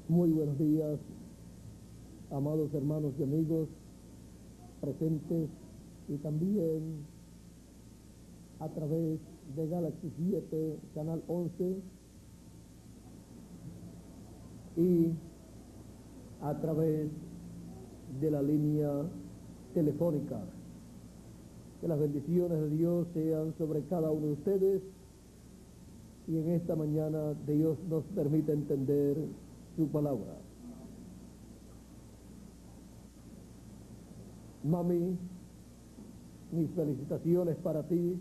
Muy buenos días, amados hermanos y amigos presentes y también a través de Galaxy 7, Canal 11 y a través de la línea telefónica. Que las bendiciones de Dios sean sobre cada uno de ustedes y en esta mañana Dios nos permite entender su palabra. Mami, mis felicitaciones para ti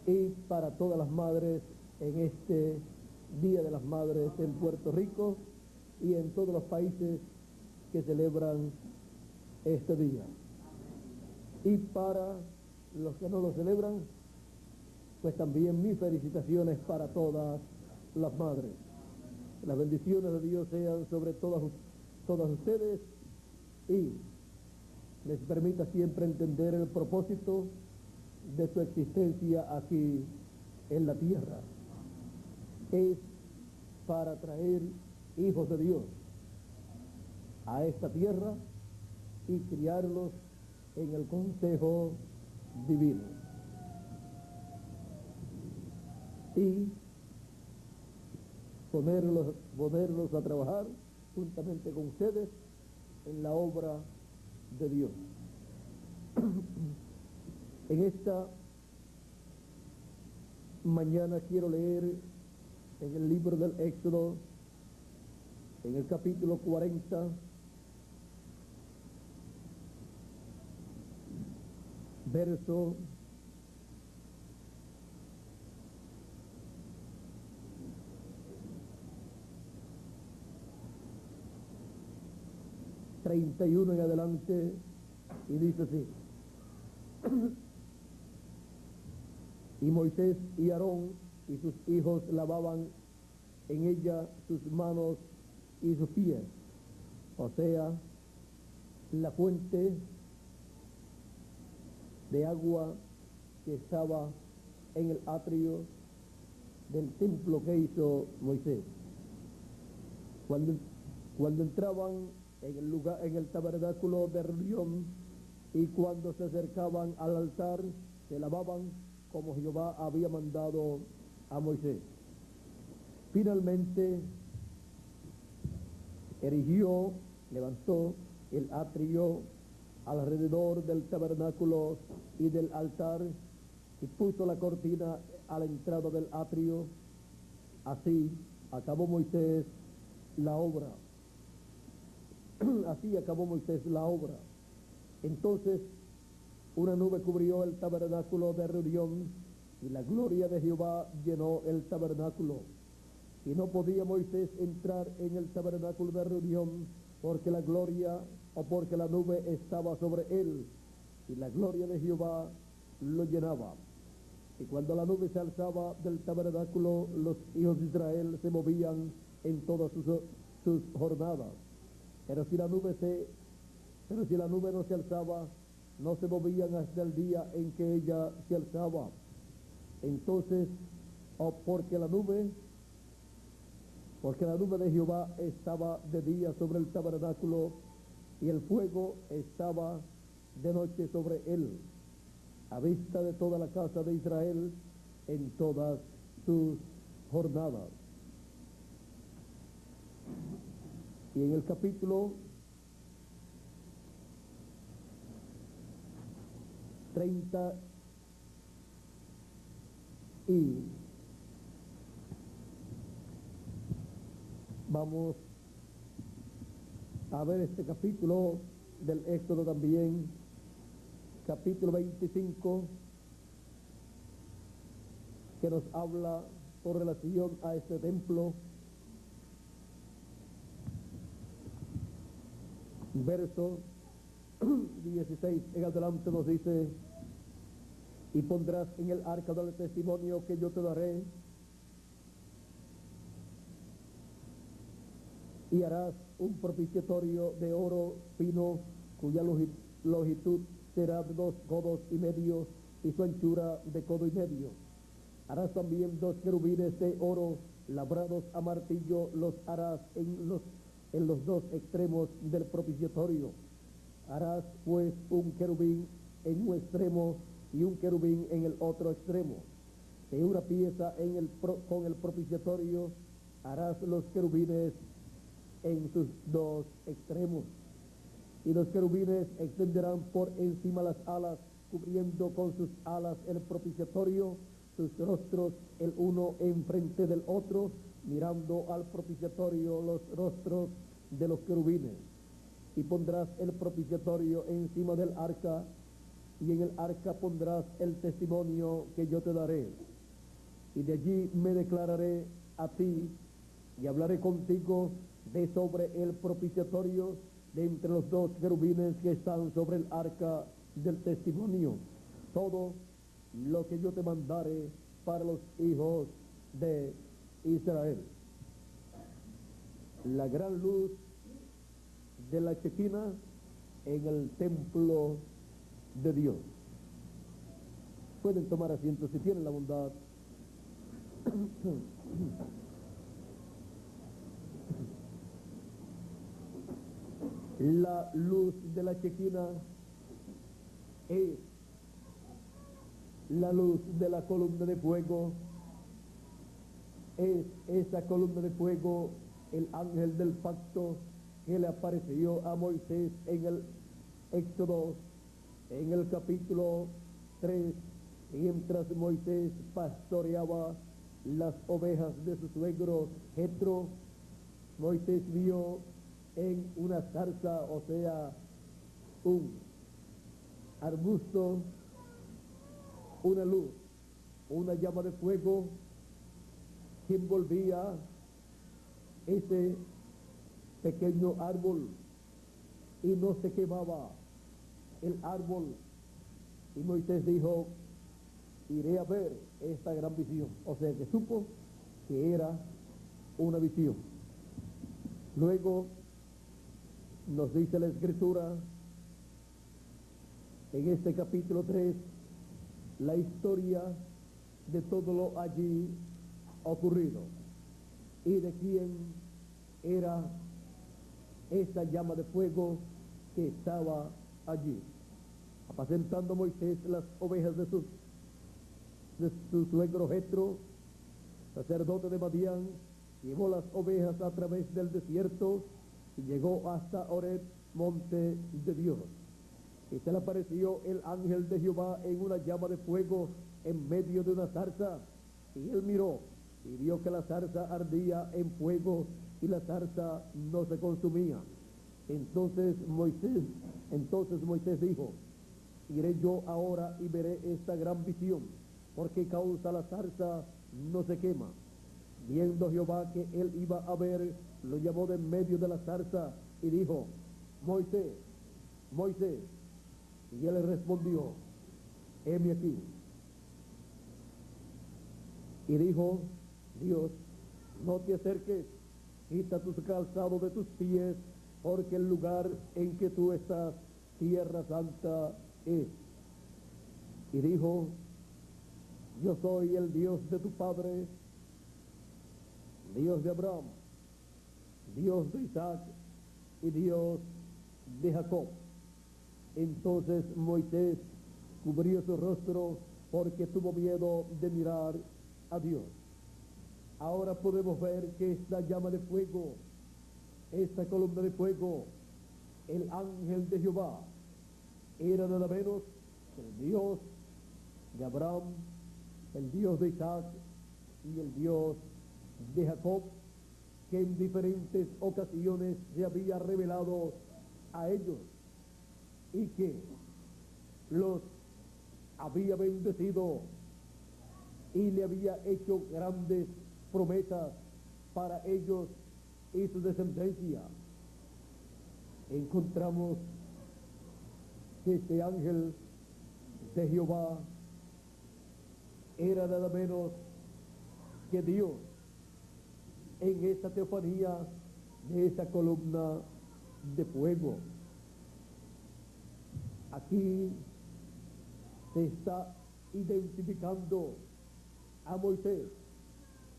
y para todas las madres en este Día de las Madres en Puerto Rico y en todos los países que celebran este día. Y para los que no lo celebran, pues también mis felicitaciones para todas las madres. Las bendiciones de Dios sean sobre todas ustedes y les permita siempre entender el propósito de su existencia aquí en la tierra. Es para traer hijos de Dios a esta tierra y criarlos en el consejo divino. Y ponerlos a trabajar juntamente con ustedes en la obra de Dios. En esta mañana quiero leer en el libro del Éxodo, en el capítulo 40, verso 31 en adelante, y dice así: y Moisés y Aarón y sus hijos lavaban en ella sus manos y sus pies, o sea, la fuente de agua que estaba en el atrio del templo que hizo Moisés. Cuando entraban en el tabernáculo de reunión y cuando se acercaban al altar, se lavaban como Jehová había mandado a Moisés. Finalmente levantó el atrio alrededor del tabernáculo y del altar y puso la cortina a la entrada del atrio. Así acabó Moisés la obra. Así acabó Moisés la obra. Entonces una nube cubrió el tabernáculo de reunión y la gloria de Jehová llenó el tabernáculo. Y no podía Moisés entrar en el tabernáculo de reunión porque la gloria o porque la nube estaba sobre él y la gloria de Jehová lo llenaba. Y cuando la nube se alzaba del tabernáculo, los hijos de Israel se movían en todas sus jornadas. Pero si la nube no se alzaba, no se movían hasta el día en que ella se alzaba. Entonces, porque la nube de Jehová estaba de día sobre el tabernáculo y el fuego estaba de noche sobre él, a vista de toda la casa de Israel en todas sus jornadas. Y en el capítulo 30 y vamos a ver este capítulo del Éxodo también, capítulo 25, que nos habla con relación a este templo. Verso 16 en adelante nos dice: y pondrás en el arca del testimonio que yo te daré, y harás un propiciatorio de oro fino, cuya longitud será de 2 codos y medio y su anchura de codo y medio. Harás también 2 querubines de oro labrados a martillo los harás en los dos extremos del propiciatorio. Harás pues un querubín en un extremo y un querubín en el otro extremo. De una pieza con el propiciatorio harás los querubines en sus dos extremos. Y los querubines extenderán por encima las alas, cubriendo con sus alas el propiciatorio, sus rostros el uno enfrente del otro, mirando al propiciatorio los rostros de los querubines. Y pondrás el propiciatorio encima del arca, y en el arca pondrás el testimonio que yo te daré. Y de allí me declararé a ti, y hablaré contigo de sobre el propiciatorio, de entre los dos querubines que están sobre el arca del testimonio, todo lo que yo te mandare para los hijos de Israel. La gran luz de la Chequina en el templo de Dios. Pueden tomar asiento si tienen la bondad. La luz de la Chequina es la luz de la columna de fuego. Es esa columna de fuego el ángel del pacto que le apareció a Moisés en el Éxodo, en el capítulo 3, mientras Moisés pastoreaba las ovejas de su suegro Jetro. Moisés vio en una zarza, o sea, un arbusto, una luz, una llama de fuego que envolvía ese pequeño árbol y no se quemaba el árbol. Y Moisés dijo, iré a ver esta gran visión. O sea que supo que era una visión. Luego nos dice la Escritura en este capítulo 3 la historia de todo lo allí ocurrido y de quién era esa llama de fuego que estaba allí. Apacentando Moisés las ovejas de su suegro Jetro, sacerdote de Madián, llevó las ovejas a través del desierto y llegó hasta Horeb, monte de Dios. Y se le apareció el ángel de Jehová en una llama de fuego en medio de una zarza. Y él miró y vio que la zarza ardía en fuego y la zarza no se consumía. Entonces Moisés dijo, iré yo ahora y veré esta gran visión, porque causa la zarza no se quema. Viendo Jehová que él iba a ver, lo llamó de en medio de la zarza y dijo, Moisés, Moisés. Y él le respondió, heme aquí. Y dijo Dios, no te acerques, quita tus calzados de tus pies, porque el lugar en que tú estás, tierra santa es. Y dijo, yo soy el Dios de tu padre, Dios de Abraham, Dios de Isaac y Dios de Jacob. Entonces Moisés cubrió su rostro porque tuvo miedo de mirar a Dios. Ahora podemos ver que esta llama de fuego, esta columna de fuego, el ángel de Jehová, era nada menos que el Dios de Abraham, el Dios de Isaac y el Dios de Jacob, que en diferentes ocasiones se había revelado a ellos y que los había bendecido y le había hecho grandes promesas para ellos y su descendencia. Encontramos que este ángel de Jehová era nada menos que Dios en esta teofanía de esa columna de fuego. Aquí se está identificando a Moisés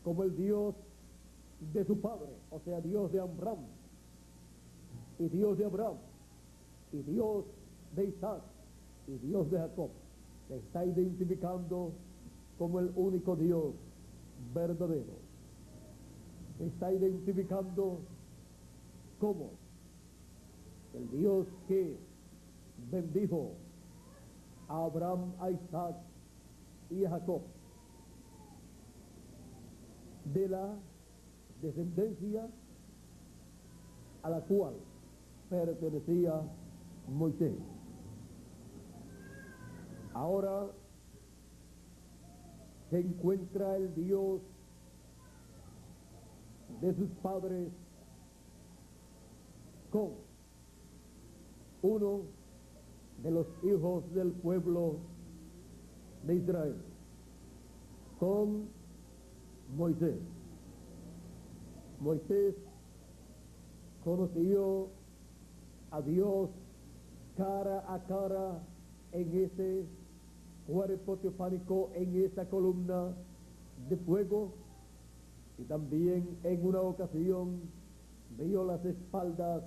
como el Dios de su padre, o sea, Dios de Abraham, y Dios de Abraham, y Dios de Isaac, y Dios de Jacob. Se está identificando como el único Dios verdadero. Se está identificando como el Dios que bendijo a Abraham, a Isaac y a Jacob, de la descendencia a la cual pertenecía Moisés. Ahora se encuentra el Dios de sus padres con uno de los hijos del pueblo de Israel, con Moisés. Moisés conoció a Dios cara a cara en ese cuerpo teofánico, en esa columna de fuego, y también en una ocasión vio las espaldas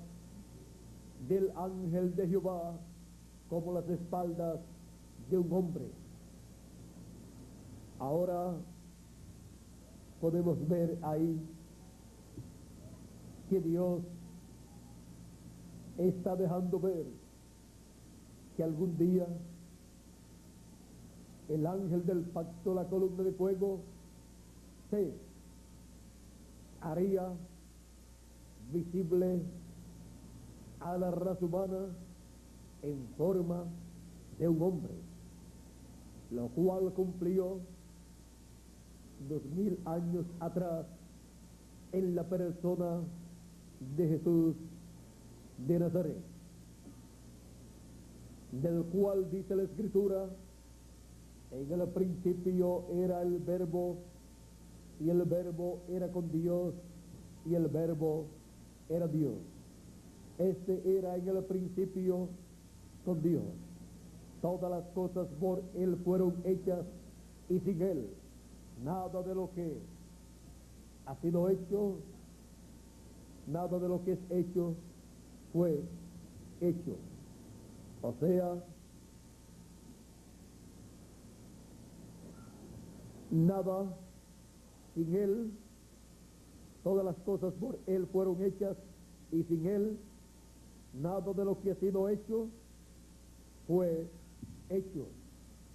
del ángel de Jehová como las espaldas de un hombre. Ahora podemos ver ahí que Dios está dejando ver que algún día el ángel del pacto, la columna de fuego, se haría visible a la raza humana en forma de un hombre, lo cual cumplió 2000 años atrás en la persona de Jesús de Nazaret, del cual dice la Escritura: en el principio era el Verbo, y el Verbo era con Dios, y el Verbo era Dios. Este era en el principio con Dios. Todas las cosas por Él fueron hechas, y sin Él nada de lo que ha sido hecho, nada de lo que es hecho fue hecho. O sea, nada sin Él, todas las cosas por Él fueron hechas, y sin Él nada de lo que ha sido hecho fue hecho.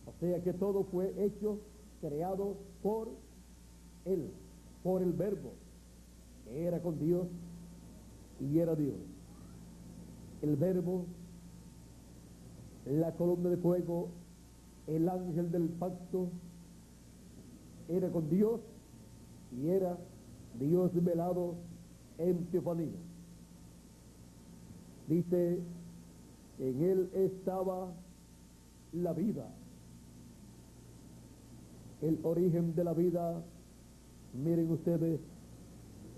O sea que todo fue hecho, creado por Él, por el Verbo, que era con Dios y era Dios. El Verbo, la columna de fuego, el ángel del pacto, era con Dios y era Dios velado en teofanía. Dice, en Él estaba la vida. El origen de la vida, miren ustedes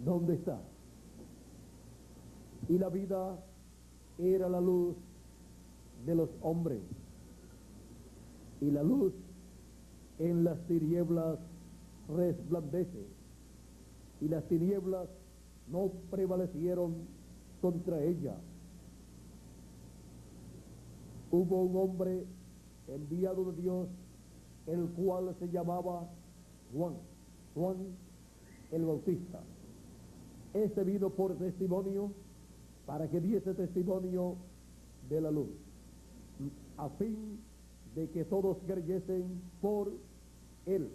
dónde está. Y la vida era la luz de los hombres, y la luz en las tinieblas resplandece, y las tinieblas no prevalecieron contra ella. Hubo un hombre enviado de Dios, el cual se llamaba Juan el Bautista. Este vino por testimonio, para que diese testimonio de la luz, a fin de que todos creyesen por él.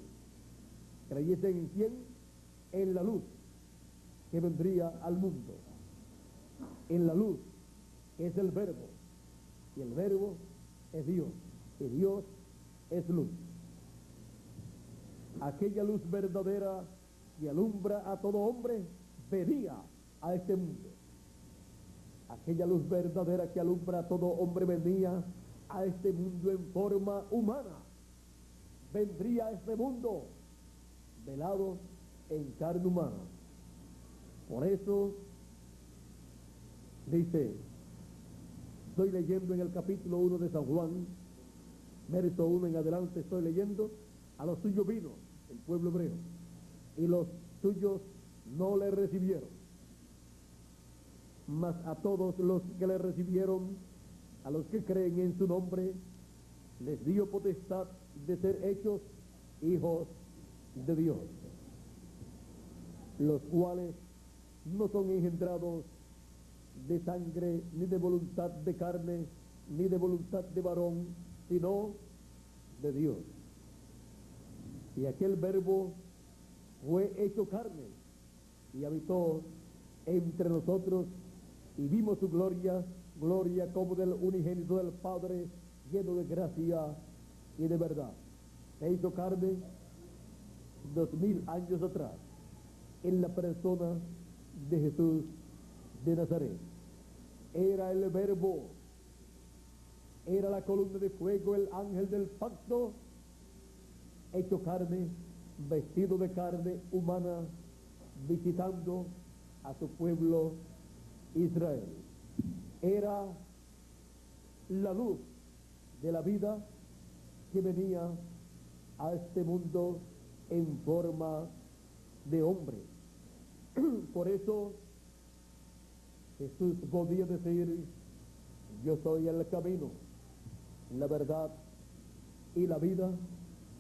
¿Creyesen en quién? En la luz que vendría al mundo, en la luz que es el Verbo, y el Verbo es Dios, y Dios es luz. Aquella luz verdadera que alumbra a todo hombre venía a este mundo. Aquella luz verdadera que alumbra a todo hombre venía a este mundo en forma humana. Vendría a este mundo velado en carne humana. Por eso dice, estoy leyendo en el capítulo 1 de San Juan, verso 1 en adelante, estoy leyendo: a los suyos vino el pueblo hebreo, y los suyos no le recibieron. Mas a todos los que le recibieron, a los que creen en su nombre, les dio potestad de ser hechos hijos de Dios, los cuales no son engendrados de sangre, ni de voluntad de carne, ni de voluntad de varón, sino de Dios. Y aquel verbo fue hecho carne y habitó entre nosotros, y vimos su gloria, gloria como del unigénito del Padre, lleno de gracia y de verdad. Se hizo carne 2000 años atrás, en la persona de Jesús de Nazaret. Era el verbo, era la columna de fuego, el ángel del pacto, hecho carne, vestido de carne humana, visitando a su pueblo Israel. Era la luz de la vida que venía a este mundo en forma de hombre. Por eso Jesús podía decir: yo soy el camino, la verdad y la vida,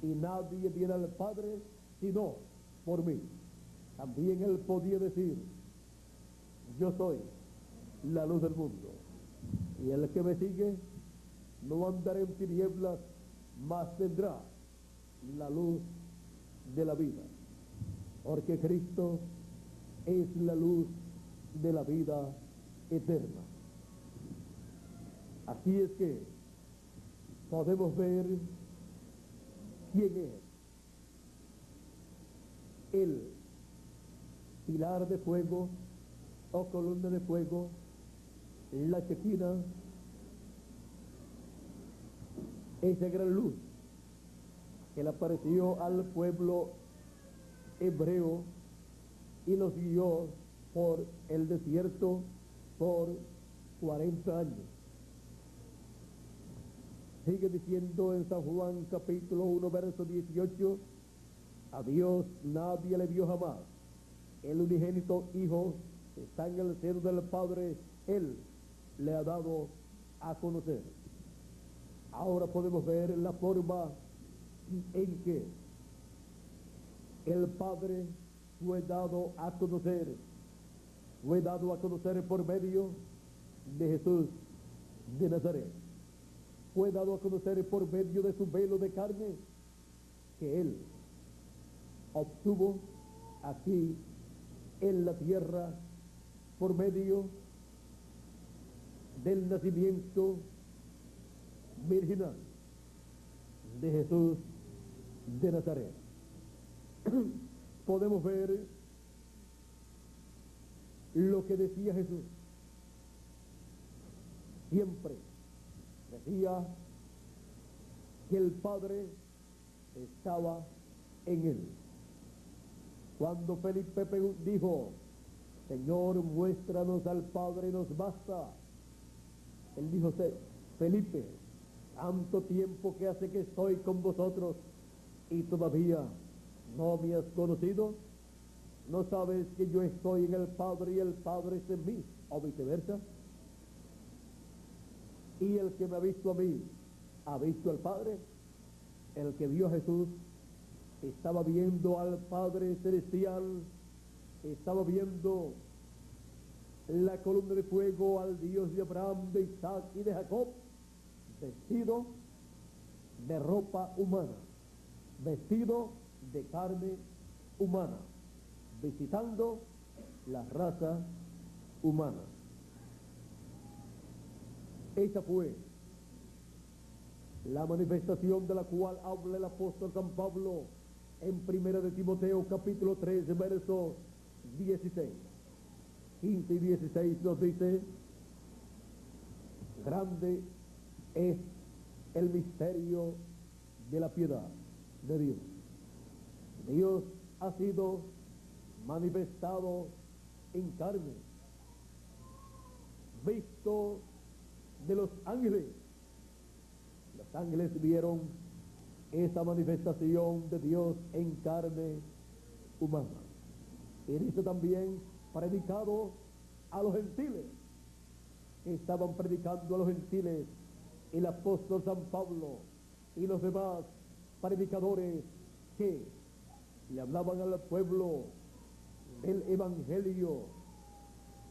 y nadie viene al Padre sino por mí. También él podía decir: yo soy la luz del mundo, y el que me sigue no andará en tinieblas, mas tendrá la luz de la vida, porque Cristo es la luz de la vida eterna. Así es que podemos ver quién es el pilar de fuego o columna de fuego, la Shekinah, esa gran luz que le apareció al pueblo hebreo y los guió por el desierto por 40 años. Sigue diciendo en San Juan capítulo 1 verso 18: a Dios nadie le vio jamás, el unigénito Hijo está en el seno del Padre, Él le ha dado a conocer. Ahora podemos ver la forma en que el Padre fue dado a conocer por medio de Jesús de Nazaret. Fue dado a conocer por medio de su velo de carne que Él obtuvo aquí en la tierra por medio del nacimiento virginal de Jesús de Nazaret. Podemos ver lo que decía Jesús. Siempre decía que el Padre estaba en él. Cuando Felipe dijo: Señor, muéstranos al Padre, nos basta, él dijo: Felipe, tanto tiempo que hace que estoy con vosotros y todavía no me has conocido. ¿No sabes que yo estoy en el Padre y el Padre es en mí? O viceversa. Y el que me ha visto a mí, ha visto al Padre. El que vio a Jesús estaba viendo al Padre celestial, estaba viendo la columna de fuego, al Dios de Abraham, de Isaac y de Jacob, vestido de ropa humana, vestido de carne humana, visitando la raza humana. Esa fue la manifestación de la cual habla el apóstol San Pablo en 1 de Timoteo capítulo 3 verso 16. 15 y 16 nos dice: grande es el misterio de la piedad de Dios. Dios ha sido manifestado en carne, visto de los ángeles. Los ángeles vieron esa manifestación de Dios en carne humana. Y dice también, predicado a los gentiles. Estaban predicando a los gentiles el apóstol San Pablo y los demás predicadores que le hablaban al pueblo del evangelio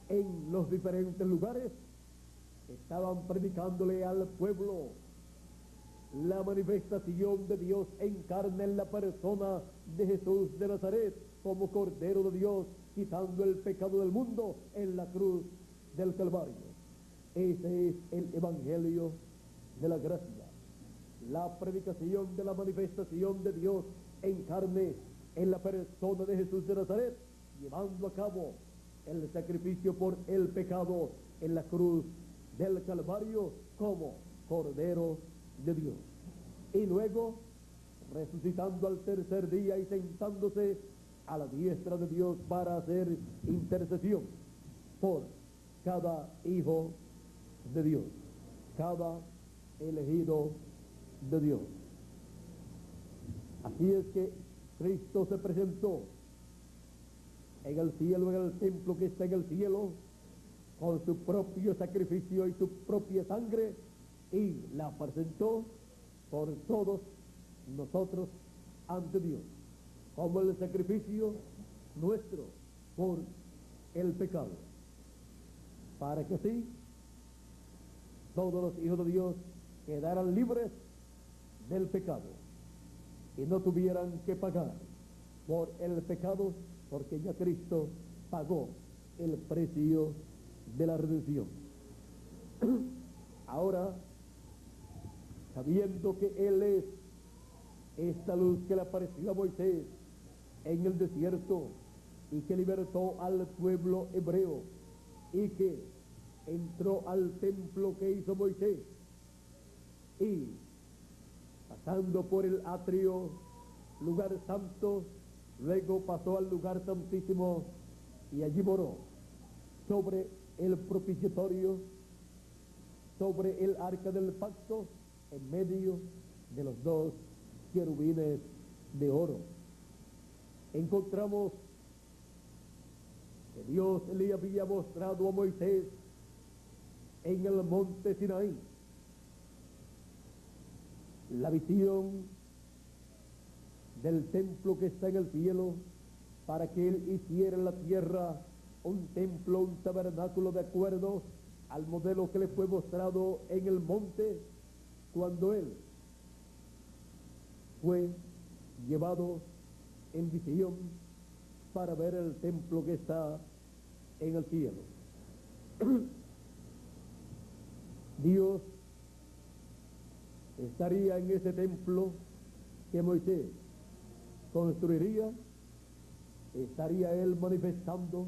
en los diferentes lugares. Estaban predicándole al pueblo la manifestación de Dios en carne en la persona de Jesús de Nazaret como Cordero de Dios, quitando el pecado del mundo en la cruz del Calvario. Ese es el evangelio de la gracia, la predicación de la manifestación de Dios en carne en la persona de Jesús de Nazaret, llevando a cabo el sacrificio por el pecado en la cruz del Calvario como Cordero de Dios. Y luego resucitando al tercer día y sentándose a la diestra de Dios para hacer intercesión por cada hijo de Dios, cada elegido de Dios. Así es que Cristo se presentó en el cielo, en el templo que está en el cielo, con su propio sacrificio y su propia sangre, y la presentó por todos nosotros ante Dios, como el sacrificio nuestro por el pecado, para que así todos los hijos de Dios quedaran libres del pecado y no tuvieran que pagar por el pecado, porque ya Cristo pagó el precio de la redención. Ahora, sabiendo que Él es esta luz que le apareció a Moisés en el desierto y que libertó al pueblo hebreo y que entró al templo que hizo Moisés y pasando por el atrio, lugar santo, luego pasó al lugar santísimo y allí moró sobre el propiciatorio, sobre el arca del pacto, en medio de los dos querubines de oro. Encontramos que Dios le había mostrado a Moisés en el monte Sinaí la visión del templo que está en el cielo, para que él hiciera en la tierra un templo, un tabernáculo de acuerdo al modelo que le fue mostrado en el monte cuando él fue llevado en visión para ver el templo que está en el cielo. Dios estaría en ese templo que Moisés construiría, estaría él manifestando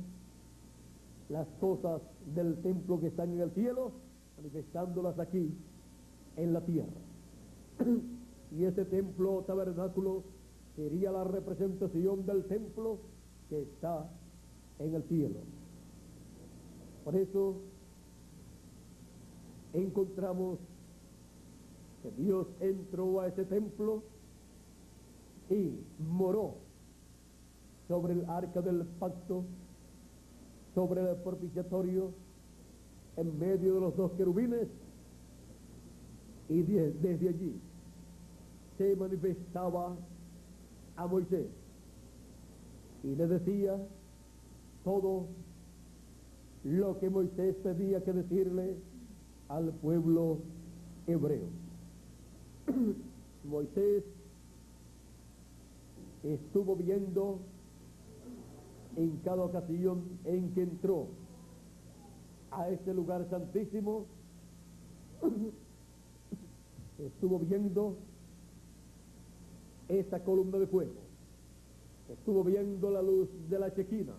las cosas del templo que están en el cielo, manifestándolas aquí en la tierra. Y ese templo tabernáculo sería la representación del templo que está en el cielo. Por eso encontramos que Dios entró a ese templo y moró sobre el arca del pacto, sobre el propiciatorio, en medio de los dos querubines, y desde allí se manifestaba a Moisés y le decía todo lo que Moisés tenía que decirle al pueblo hebreo. Moisés estuvo viendo en cada ocasión en que entró a este lugar santísimo, estuvo viendo esta columna de fuego, estuvo viendo la luz de la Chequina,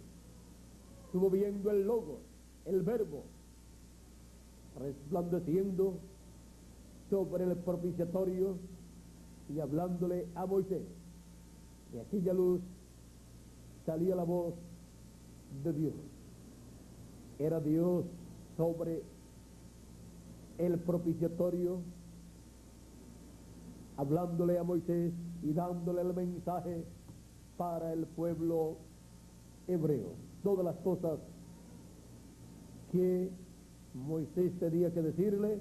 estuvo viendo el logo, el verbo, resplandeciendo sobre el propiciatorio y hablándole a Moisés. De aquella luz salía la voz de Dios. Era Dios sobre el propiciatorio, hablándole a Moisés y dándole el mensaje para el pueblo hebreo. Todas las cosas que Moisés tenía que decirle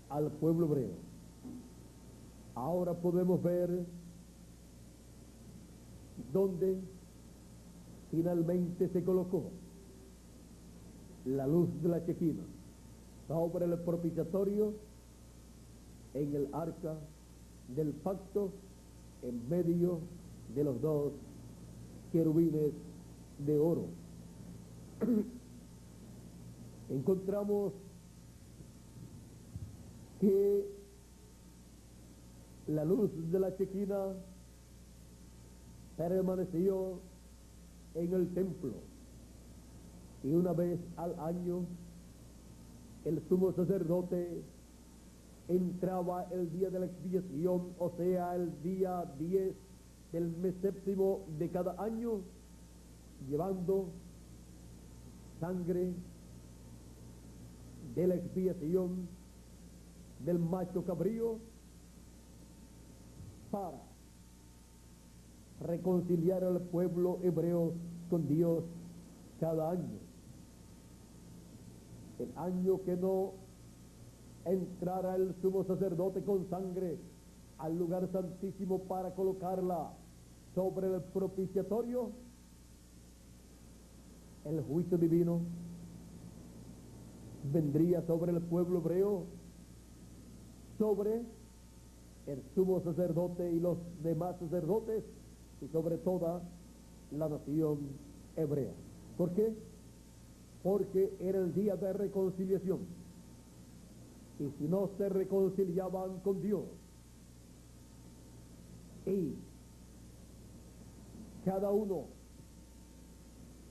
al pueblo hebreo. Ahora podemos ver dónde finalmente se colocó la luz de la Chequina sobre el propiciatorio en el arca del pacto en medio de los dos querubines de oro. Encontramos que la luz de la Chequina permaneció en el templo y una vez al año el sumo sacerdote entraba el día de la expiación, o sea, el día 10 del mes séptimo de cada año, llevando sangre de la expiación del macho cabrío para reconciliar al pueblo hebreo con Dios cada año. El año que no entrara el sumo sacerdote con sangre al lugar santísimo para colocarla sobre el propiciatorio, el juicio divino vendría sobre el pueblo hebreo, sobre el sumo sacerdote y los demás sacerdotes y sobre toda la nación hebrea. ¿Por qué? Porque era el día de reconciliación. Y si no se reconciliaban con Dios y cada uno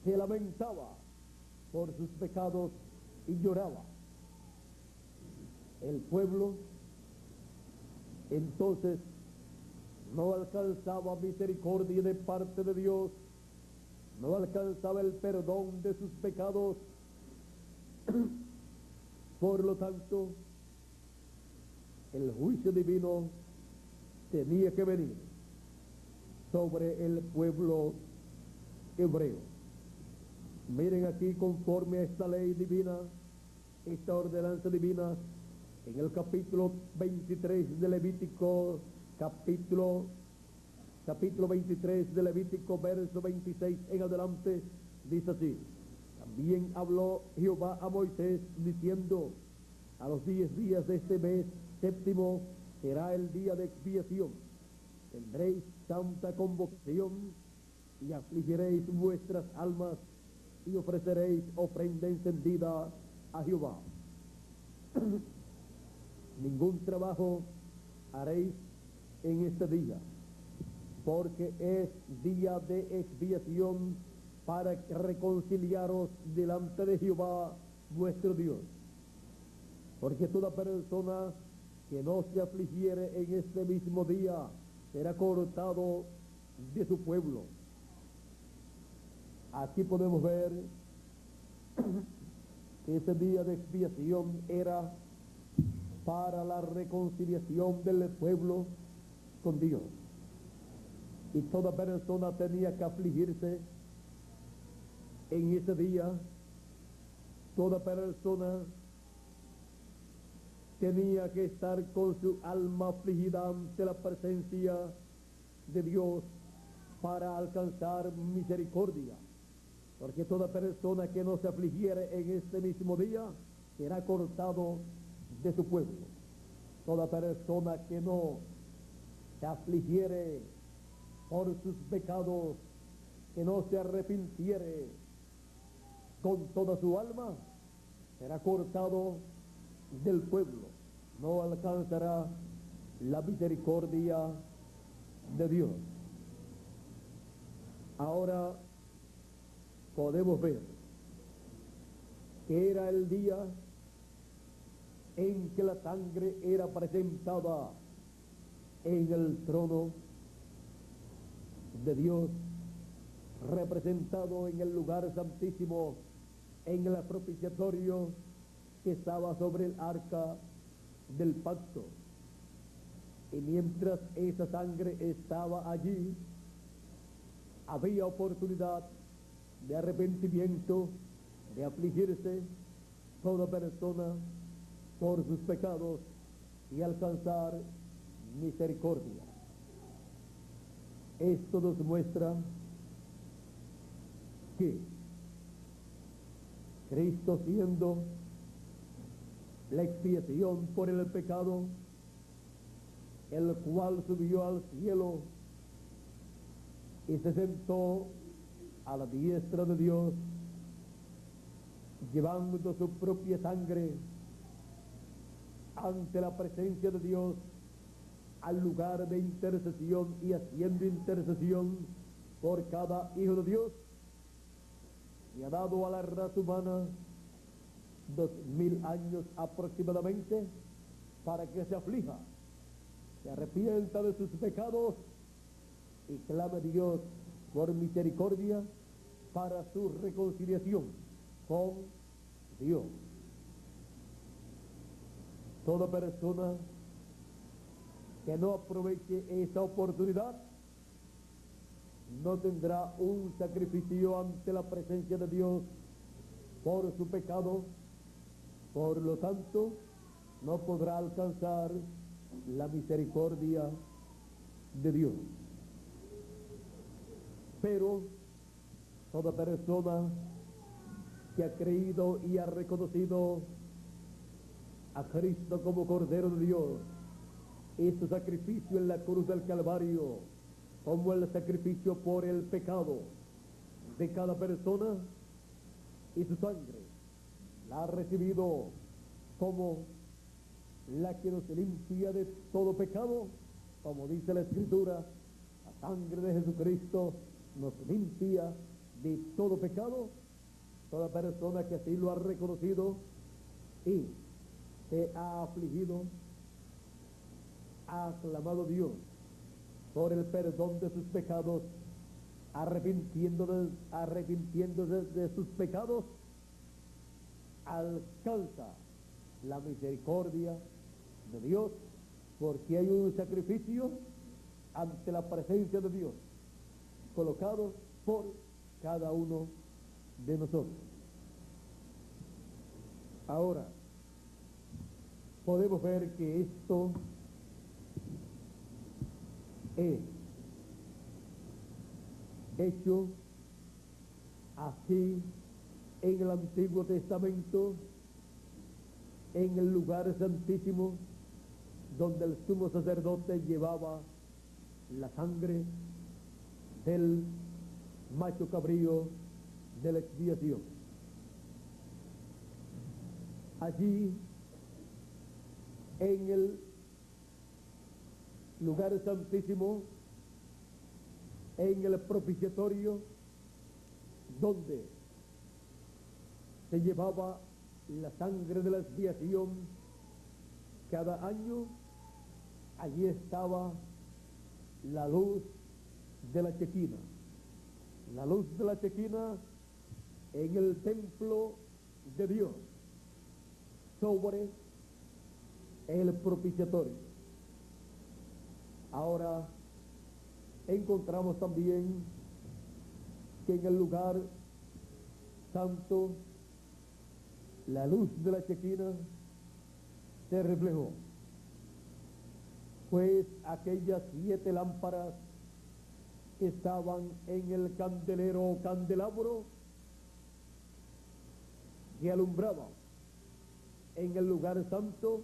se lamentaba por sus pecados y lloraba, el pueblo entonces no alcanzaba misericordia de parte de Dios, no alcanzaba el perdón de sus pecados. Por lo tanto, el juicio divino tenía que venir sobre el pueblo hebreo. Miren aquí, conforme a esta ley divina, esta ordenanza divina, en el capítulo 23 de Levítico, capítulo 23 de Levítico, verso 26 en adelante, dice así: también habló Jehová a Moisés diciendo: a los 10 días de este mes séptimo será el día de expiación. Tendréis santa convocación y afligiréis vuestras almas y ofreceréis ofrenda encendida a Jehová. Ningún trabajo haréis en este día, porque es día de expiación para reconciliaros delante de Jehová vuestro Dios. Porque toda persona que no se afligiere en este mismo día será cortado de su pueblo. Aquí podemos ver que ese día de expiación era para la reconciliación del pueblo con Dios. Y toda persona tenía que afligirse en ese día. Toda persona tenía que estar con su alma afligida ante la presencia de Dios para alcanzar misericordia. Porque toda persona que no se afligiere en este mismo día será cortado de su pueblo. Toda persona que no se afligiere por sus pecados, que no se arrepintiere con toda su alma, será cortado del pueblo, no alcanzará la misericordia de Dios. Ahora podemos ver que era el día en que la sangre era presentada en el trono de Dios, representado en el lugar santísimo, en el propiciatorio que estaba sobre el arca del pacto. Y mientras esa sangre estaba allí, había oportunidad de arrepentimiento, de afligirse toda persona por sus pecados y alcanzar misericordia. Esto nos muestra que Cristo, siendo la expiación por el pecado, el cual subió al cielo y se sentó a la diestra de Dios, llevando su propia sangre ante la presencia de Dios al lugar de intercesión y haciendo intercesión por cada hijo de Dios, y ha dado a la raza humana 2000 años aproximadamente para que se aflija, se arrepienta de sus pecados y clame a Dios por misericordia para su reconciliación con Dios. Toda persona que no aproveche esa oportunidad no tendrá un sacrificio ante la presencia de Dios por su pecado, por lo tanto no podrá alcanzar la misericordia de Dios. Pero toda persona que ha creído y ha reconocido a Cristo como Cordero de Dios y su sacrificio en la cruz del Calvario como el sacrificio por el pecado de cada persona, y su sangre la ha recibido como la que nos limpia de todo pecado, como dice la Escritura, la sangre de Jesucristo nos limpia de todo pecado. Toda persona que así lo ha reconocido y se ha afligido, ha clamado a Dios por el perdón de sus pecados, arrepintiéndose de sus pecados, alcanza la misericordia de Dios, porque hay un sacrificio ante la presencia de Dios colocado por cada uno de nosotros. Ahora podemos ver que esto es hecho así en el Antiguo Testamento, en el lugar santísimo, donde el sumo sacerdote llevaba la sangre del macho cabrío de la expiación. Allí, en el lugar santísimo, en el propiciatorio, donde se llevaba la sangre de la expiación cada año, allí estaba la luz de la Chequina. La luz de la Chequina en el templo de Dios, sobre el propiciatorio. Ahora encontramos también que en el lugar santo la luz de la Chequina se reflejó, pues aquellas 7 lámparas que estaban en el candelero o candelabro que alumbraban en el lugar santo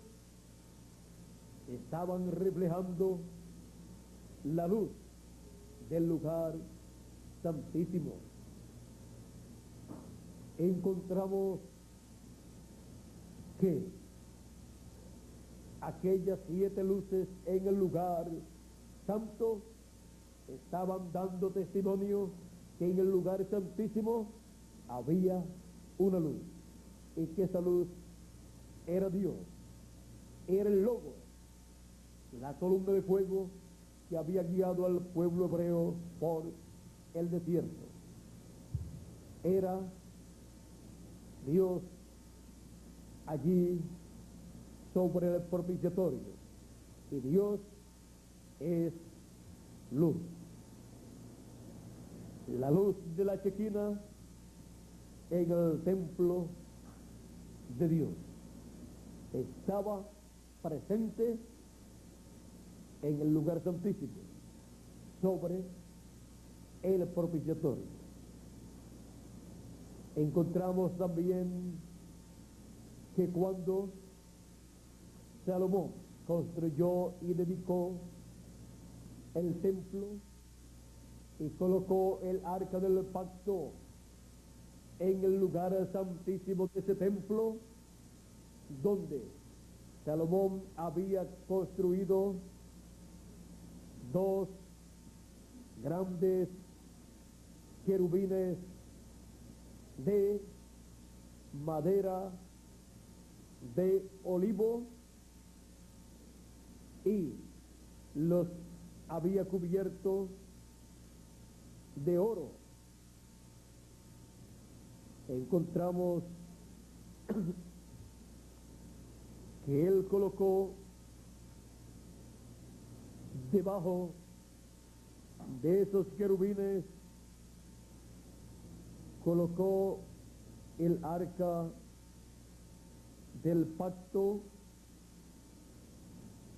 estaban reflejando la luz del lugar santísimo. Encontramos que aquellas 7 luces en el lugar santo estaban dando testimonio que en el lugar santísimo había una luz, y que esa luz era Dios, era el Logos, la columna de fuego que había guiado al pueblo hebreo por el desierto. Era Dios allí sobre el propiciatorio, y Dios es luz. La luz de la Chequina en el templo de Dios. Estaba presente en el lugar santísimo, sobre el propiciatorio. Encontramos también que cuando Salomón construyó y dedicó el templo y colocó el arca del pacto en el lugar santísimo de ese templo, donde Salomón había construido dos grandes querubines de madera de olivo, y los había cubierto de oro. Encontramos que él colocó debajo de esos querubines, colocó el arca del pacto,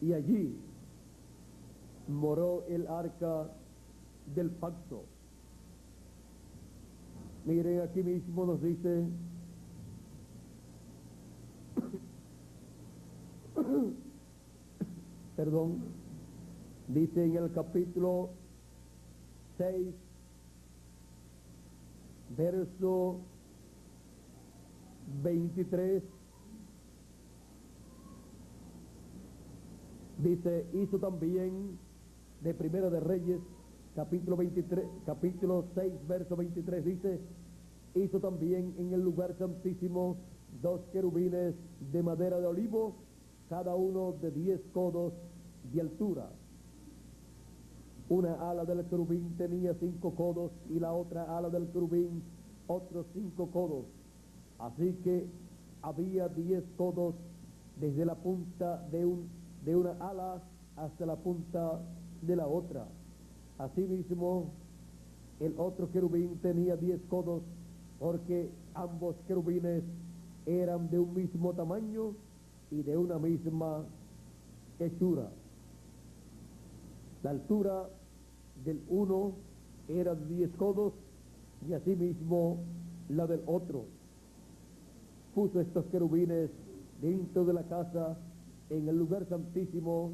y allí moró el arca del pacto. Miren, aquí mismo nos dice perdón, dice en el capítulo 6, verso 23, dice, hizo también de Primera de Reyes, capítulo 6, verso 23, dice, hizo también en el lugar santísimo dos querubines de madera de olivo, cada uno de 10 codos de altura. Una ala del querubín tenía 5 codos y la otra ala del querubín otros 5 codos. Así que había 10 codos desde la punta de una ala hasta la punta de la otra. Asimismo, el otro querubín tenía 10 codos, porque ambos querubines eran de un mismo tamaño y de una misma hechura. La altura del uno era de 10 codos y asimismo la del otro. Puso estos querubines dentro de la casa en el lugar santísimo,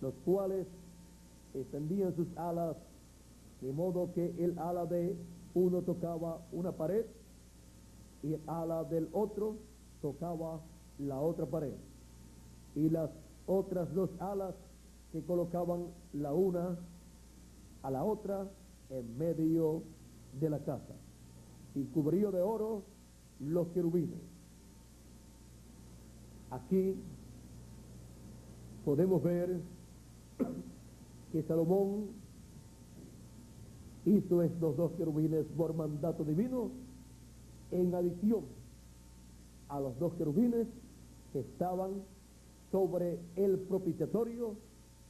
los cuales extendían sus alas, de modo que el ala de uno tocaba una pared y el ala del otro tocaba la otra pared, y las otras dos alas que colocaban la una a la otra en medio de la casa, y cubrió de oro los querubines. Aquí podemos ver que Salomón hizo estos dos querubines por mandato divino, en adición a los dos querubines que estaban sobre el propiciatorio,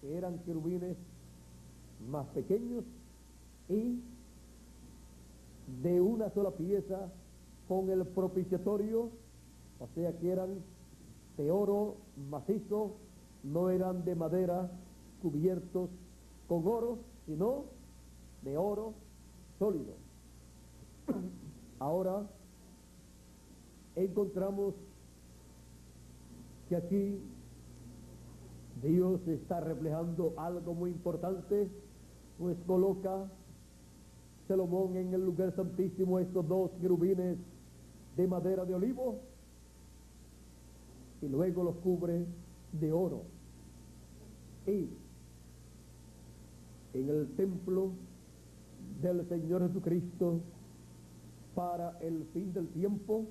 que eran querubines más pequeños y de una sola pieza con el propiciatorio, o sea que eran de oro macizo, no eran de madera cubiertos con oro, sino de oro sólido. Ahora encontramos que aquí Dios está reflejando algo muy importante, pues coloca Salomón en el lugar santísimo estos dos querubines de madera de olivo y luego los cubre de oro. Y en el templo del Señor Jesucristo, para el fin del tiempo,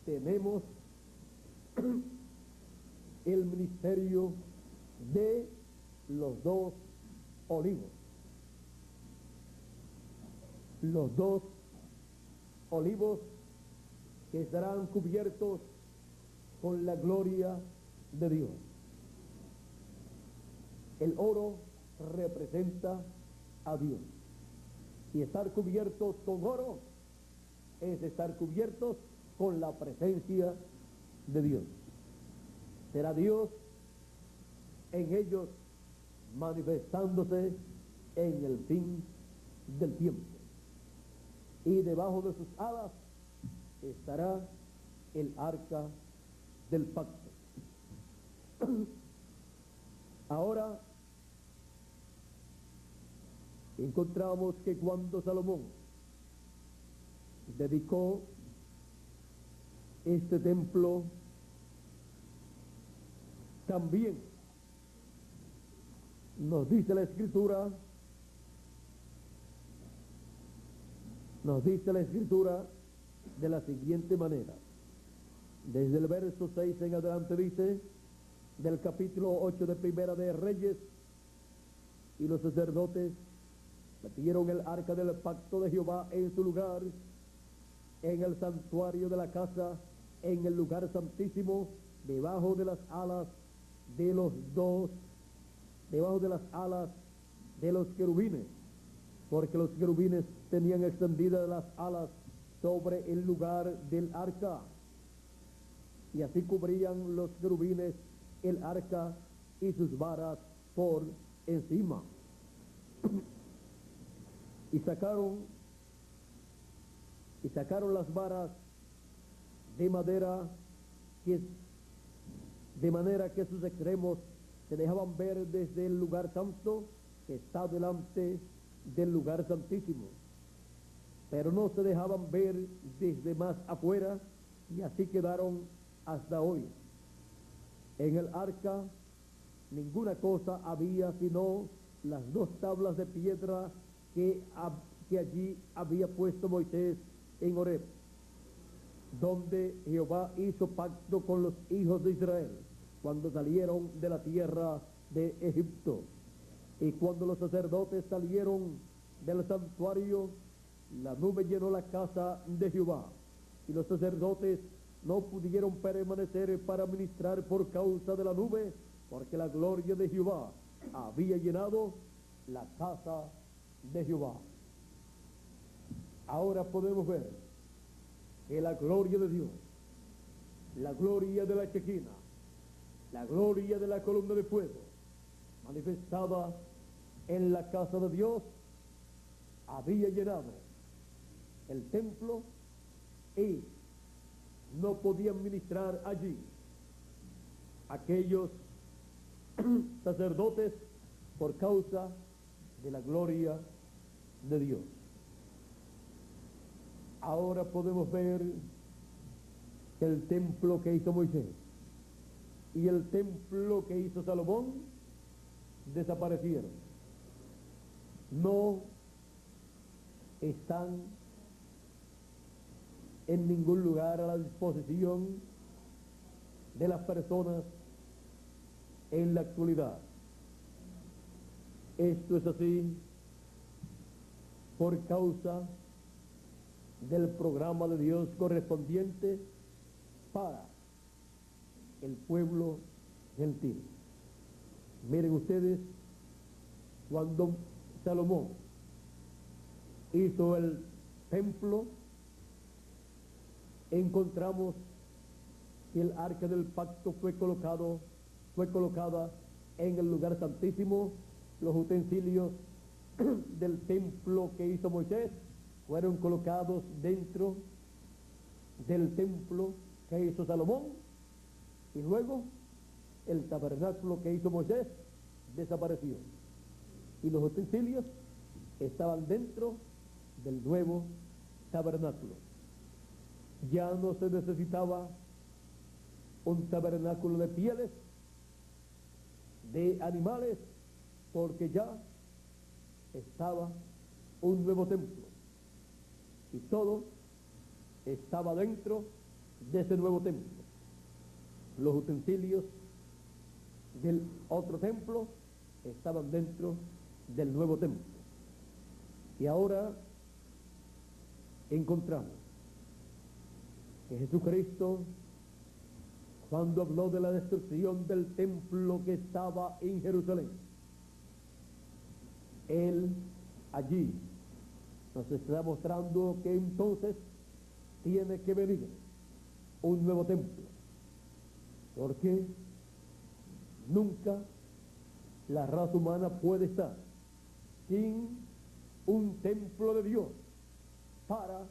tenemos el ministerio de los dos olivos. Los dos olivos que estarán cubiertos con la gloria de Dios. El oro representa a Dios, y estar cubiertos con oro es estar cubiertos con la presencia de Dios. Será Dios en ellos manifestándose en el fin del tiempo. Y debajo de sus alas estará el arca del pacto. Ahora encontramos que cuando Salomón dedicó este templo, también nos dice la Escritura de la siguiente manera. Desde el verso 6 en adelante dice, del capítulo 8 de Primera de Reyes: y los sacerdotes metieron el arca del pacto de Jehová en su lugar, en el santuario de la casa, en el lugar santísimo, debajo de las alas de los querubines, porque los querubines tenían extendidas las alas sobre el lugar del arca, y así cubrían los querubines el arca y sus varas por encima. Y sacaron las varas de madera, de manera que sus extremos se dejaban ver desde el lugar santo, que está delante del lugar santísimo, pero no se dejaban ver desde más afuera, y así quedaron hasta hoy. En el arca ninguna cosa había sino las 2 tablas de piedra que allí había puesto Moisés en Horeb, donde Jehová hizo pacto con los hijos de Israel cuando salieron de la tierra de Egipto. Y cuando los sacerdotes salieron del santuario, la nube llenó la casa de Jehová, y los sacerdotes no pudieron permanecer para ministrar por causa de la nube, porque la gloria de Jehová había llenado la casa de Jehová. Ahora podemos ver que la gloria de Dios, la gloria de la Shequina, la gloria de la columna de fuego, manifestada en la casa de Dios, había llenado el templo, y no podían ministrar allí aquellos sacerdotes por causa de la gloria de Dios. Ahora podemos ver que el templo que hizo Moisés y el templo que hizo Salomón desaparecieron. No están en ningún lugar a la disposición de las personas en la actualidad. Esto es así por causa del programa de Dios correspondiente para el pueblo gentil. Miren ustedes, cuando Salomón hizo el templo, encontramos que el arca del pacto fue colocada en el lugar santísimo. Los utensilios del templo que hizo Moisés fueron colocados dentro del templo que hizo Salomón, y luego el tabernáculo que hizo Moisés desapareció, y los utensilios estaban dentro del nuevo tabernáculo. Ya no se necesitaba un tabernáculo de pieles de animales, porque ya estaba un nuevo templo, y todo estaba dentro de ese nuevo templo. Los utensilios del otro templo estaban dentro del nuevo templo. Y ahora encontramos que Jesucristo, cuando habló de la destrucción del templo que estaba en Jerusalén, Él allí nos está mostrando que entonces tiene que venir un nuevo templo, porque nunca la raza humana puede estar sin un templo de Dios para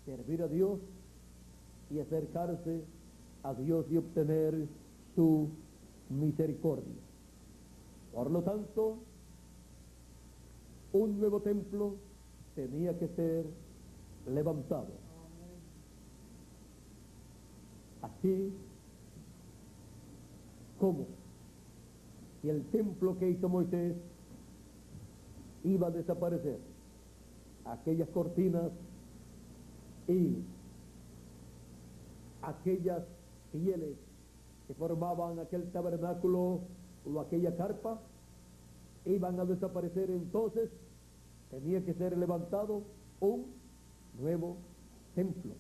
servir a Dios y acercarse a Dios y obtener su misericordia. Por lo tanto, un nuevo templo tenía que ser levantado. Así como si el templo que hizo Moisés iba a desaparecer, aquellas cortinas y aquellas pieles que formaban aquel tabernáculo o aquella carpa iban a desaparecer, entonces tenía que ser levantado un nuevo templo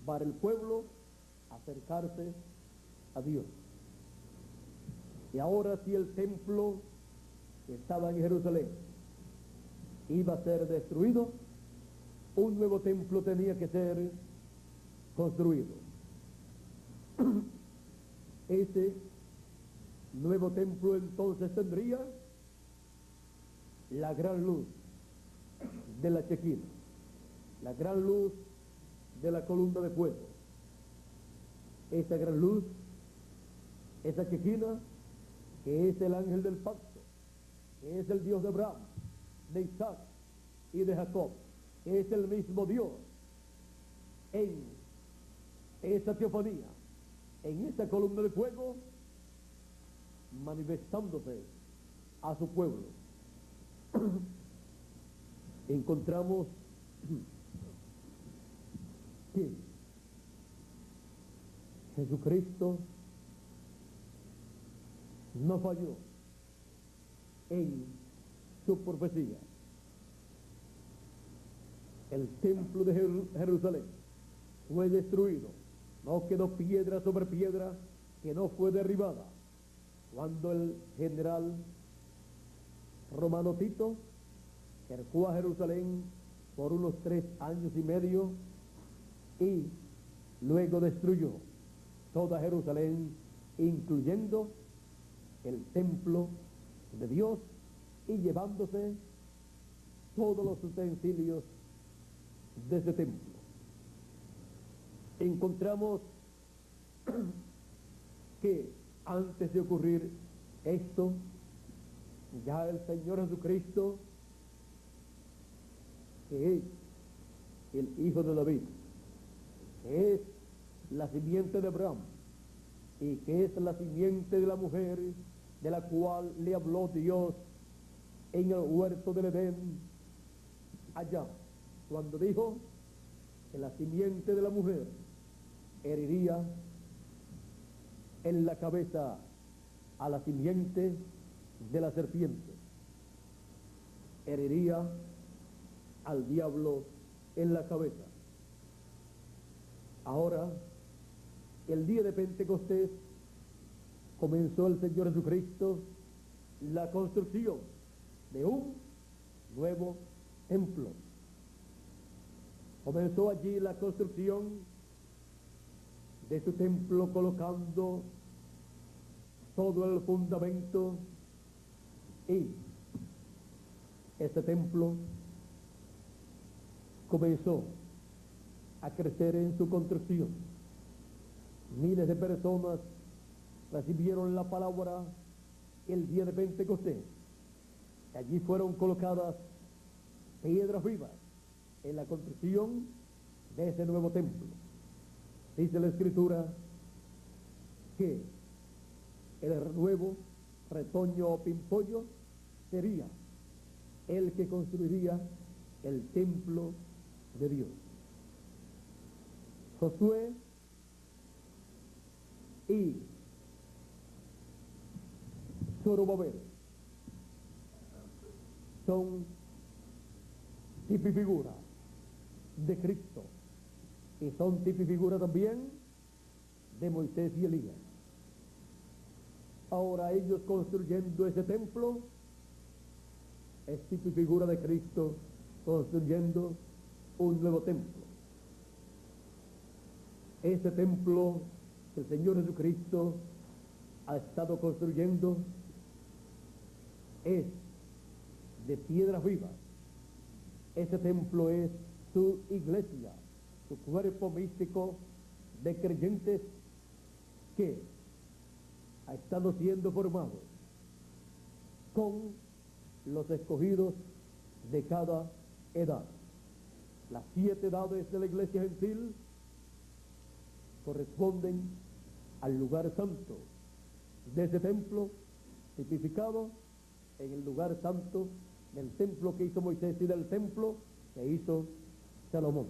para el pueblo acercarse a Dios. Y ahora, si el templo que estaba en Jerusalén iba a ser destruido, un nuevo templo tenía que ser construido. Ese nuevo templo entonces tendría la gran luz de la Chequina, la gran luz de la columna de fuego. Esa gran luz, esa Chequina, que es el ángel del pacto, que es el Dios de Abraham, de Isaac y de Jacob, que es el mismo Dios en esa teofanía, en esa columna de fuego, manifestándose a su pueblo. Encontramos que Jesucristo no falló en su profecía. El templo de Jerusalén fue destruido, no quedó piedra sobre piedra que no fue derribada. Cuando el general romano Tito cercó a Jerusalén por unos 3 años y medio y luego destruyó toda Jerusalén, incluyendo el templo de Dios y llevándose todos los utensilios de ese templo. Encontramos que antes de ocurrir esto, ya el Señor Jesucristo, que es el Hijo de David, que es la simiente de Abraham y que es la simiente de la mujer de la cual le habló Dios en el huerto del Edén, allá, cuando dijo que la simiente de la mujer heriría en la cabeza a la simiente de la serpiente, heriría al diablo en la cabeza. Ahora, el día de Pentecostés, comenzó el Señor Jesucristo la construcción de un nuevo templo. Comenzó allí la construcción de su templo, colocando todo el fundamento, y este templo comenzó a crecer en su construcción. Miles de personas recibieron la palabra el día de Pentecostés. Allí fueron colocadas piedras vivas en la construcción de ese nuevo templo. Dice la Escritura que el nuevo retoño o pimpollo sería el que construiría el templo de Dios. Josué y Zorobabel son tipo y figura de Cristo, y son tipo y figura también de Moisés y Elías. Ahora ellos construyendo ese templo es tipo y figura de Cristo construyendo un nuevo templo. Ese templo que el Señor Jesucristo ha estado construyendo es de piedras vivas. Ese templo es su iglesia, su cuerpo místico de creyentes que ha estado siendo formado con los escogidos de cada edad. Las 7 edades de la iglesia gentil corresponden al lugar santo de ese templo tipificado en el lugar santo del templo que hizo Moisés y del templo que hizo Salomón.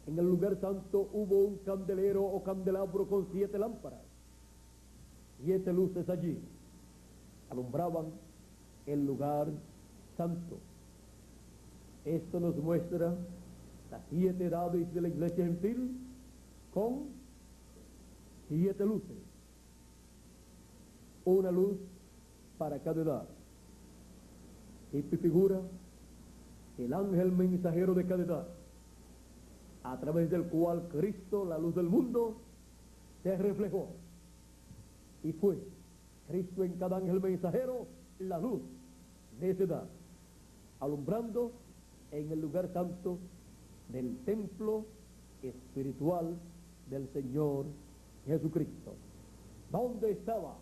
En el lugar santo hubo un candelero o candelabro con 7 lámparas. 7 luces allí alumbraban el lugar santo. Esto nos muestra las 7 edades de la iglesia gentil con 7 luces. Una luz para cada edad. Y figura el ángel mensajero de cada edad, a través del cual Cristo, la luz del mundo, se reflejó. Y fue Cristo en cada ángel mensajero la luz de esa edad, alumbrando en el lugar santo del templo espiritual del Señor Jesucristo. ¿Dónde estaba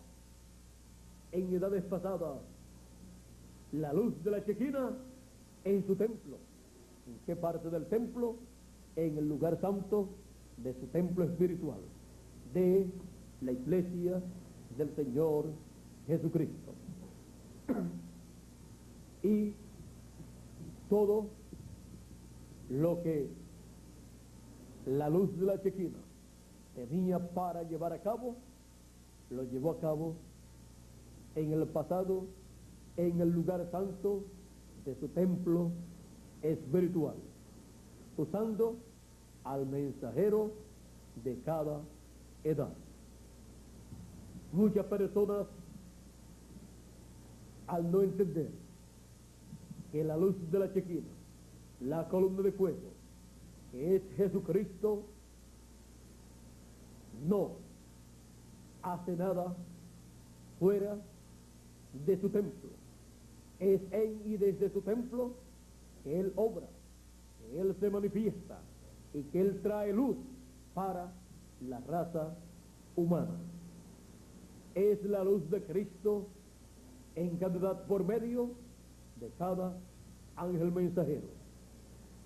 en edades pasadas la luz de la Chequina? En su templo. ¿En qué parte del templo? En el lugar santo de su templo espiritual, de la iglesia del Señor Jesucristo. Y todo lo que la luz de la Chequina tenía para llevar a cabo, lo llevó a cabo en el pasado, en el lugar santo de su templo espiritual, usando al mensajero de cada edad. Muchas personas, al no entender que la luz de la Chequina, la columna de fuego, que es Jesucristo, no hace nada fuera de su templo. Es en y desde su templo que Él obra, que Él se manifiesta y que Él trae luz para la raza humana. Es la luz de Cristo en cada edad por medio de cada ángel mensajero.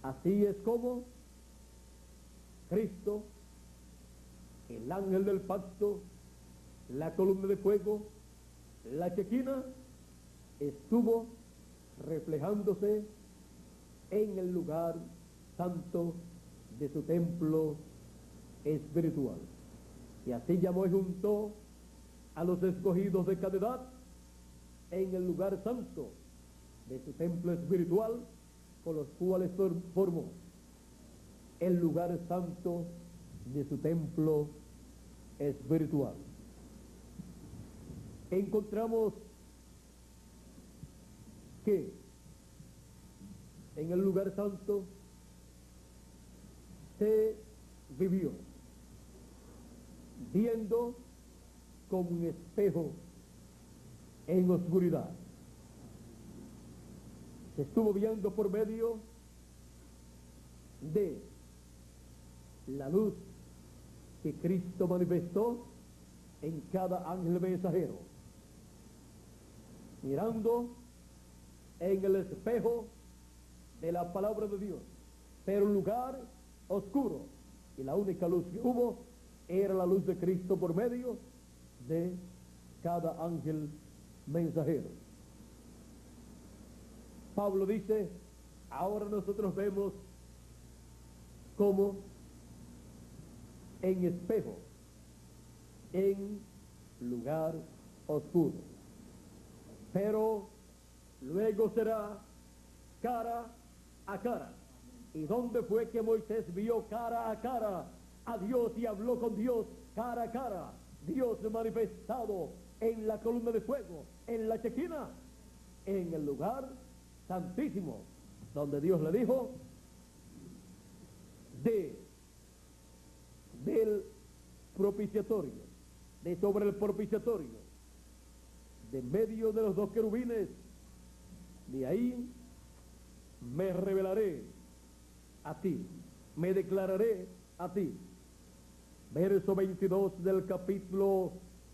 Así es como Cristo, el ángel del pacto, la columna de fuego, la Chequina, estuvo reflejándose en el lugar santo de su templo espiritual. Y así llamó y juntó a los escogidos de cada edad en el lugar santo de su templo espiritual, con los cuales formó el lugar santo de su templo espiritual. Encontramos que en el lugar santo se vivió viendo como un espejo en oscuridad. Se estuvo viendo por medio de la luz que Cristo manifestó en cada ángel mensajero, mirando en el espejo de la palabra de Dios, pero un lugar oscuro, y la única luz que hubo era la luz de Cristo por medio de cada ángel mensajero. Pablo dice, ahora nosotros vemos como en espejo, en lugar oscuro, pero luego será cara a cara. ¿Y dónde fue que Moisés vio cara a cara a Dios y habló con Dios cara a cara? Dios manifestado en la columna de fuego, en la Chequina, en el lugar santísimo, donde Dios le dijo, de propiciatorio, de sobre el propiciatorio, de medio de los dos querubines, de ahí me revelaré a ti, me declararé a ti. Verso 22 del capítulo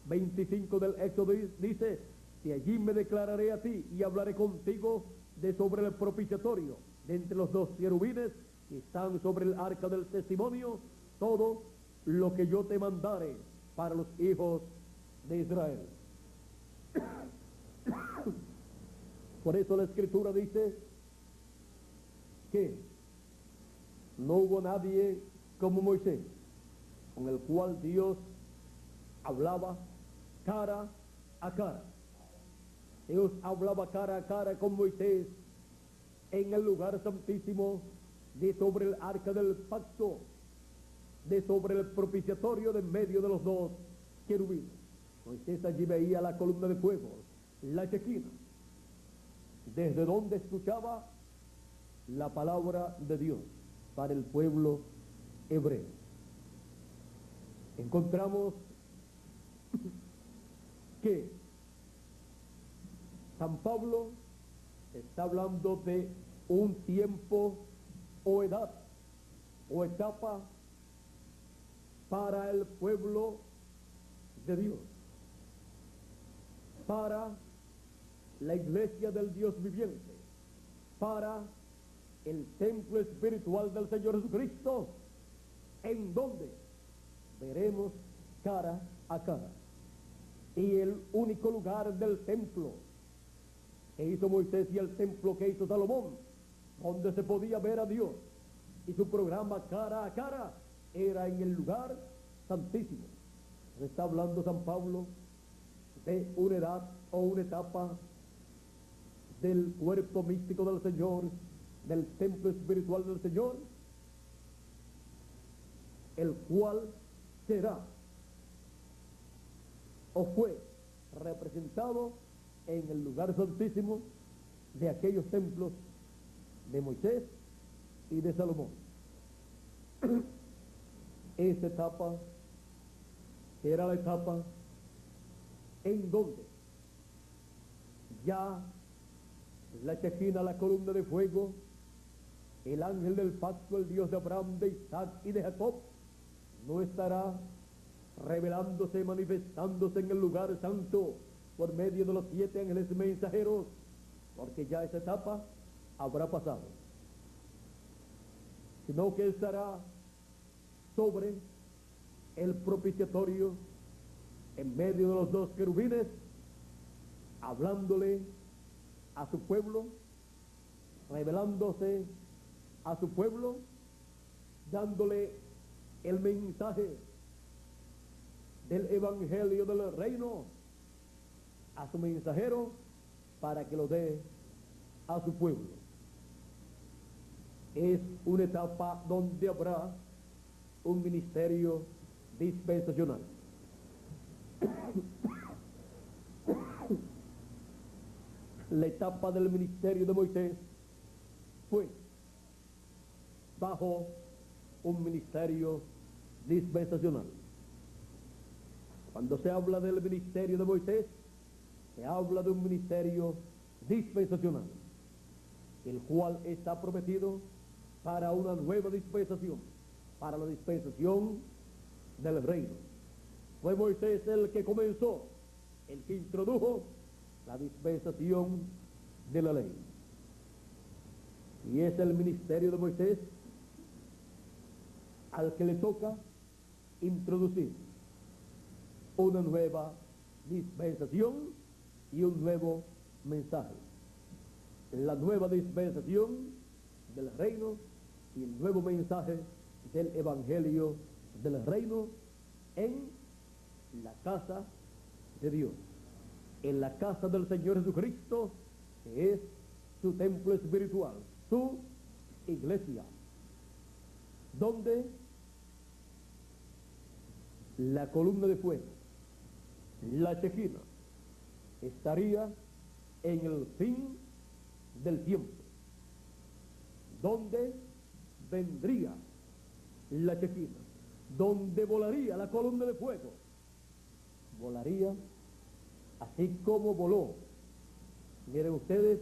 25 del Éxodo dice: de allí me declararé a ti y hablaré contigo de sobre el propiciatorio, de entre los dos querubines que están sobre el arca del testimonio, todo lo que yo te mandare para los hijos de Israel. Por eso la Escritura dice que no hubo nadie como Moisés, con el cual Dios hablaba cara a cara. Dios hablaba cara a cara con Moisés en el lugar santísimo, de sobre el arca del pacto, de sobre el propiciatorio de medio de los dos querubines. Moisés allí veía la columna de fuego, la Shequina, desde donde escuchaba la palabra de Dios para el pueblo hebreo. Encontramos que San Pablo está hablando de un tiempo o edad o etapa para el pueblo de Dios, para la iglesia del Dios viviente, para el templo espiritual del Señor Jesucristo, en donde veremos cara a cara. Y el único lugar del templo que hizo Moisés y el templo que hizo Salomón, donde se podía ver a Dios y su programa cara a cara, era en el lugar santísimo. Está hablando San Pablo de una edad o una etapa del cuerpo místico del Señor, del templo espiritual del Señor, el cual será o fue representado en el lugar santísimo de aquellos templos de Moisés y de Salomón. Esa etapa era la etapa en donde ya la Shequina, la columna de fuego, el ángel del pacto, el Dios de Abraham, de Isaac y de Jacob, no estará revelándose, manifestándose en el lugar santo por medio de los 7 ángeles mensajeros, porque ya esa etapa habrá pasado, sino que estará sobre el propiciatorio, en medio de los dos querubines, hablándole a su pueblo, revelándose a su pueblo, dándole el mensaje del evangelio del reino a su mensajero para que lo dé a su pueblo. Es una etapa donde habrá un ministerio dispensacional. La etapa del ministerio de Moisés fue bajo un ministerio dispensacional. Cuando se habla del ministerio de Moisés, se habla de un ministerio dispensacional, el cual está prometido para una nueva dispensación, para la dispensación del reino. Fue Moisés el que comenzó, el que introdujo la dispensación de la ley. Y es el ministerio de Moisés al que le toca introducir una nueva dispensación y un nuevo mensaje. La nueva dispensación del reino y el nuevo mensaje del evangelio del reino en la casa de Dios, en la casa del Señor Jesucristo, que es su templo espiritual, su iglesia, donde la columna de fuego, la Shequina, estaría en el fin del tiempo, donde vendría la Shequina, donde volaría la columna de fuego. Volaría así como voló. Miren ustedes,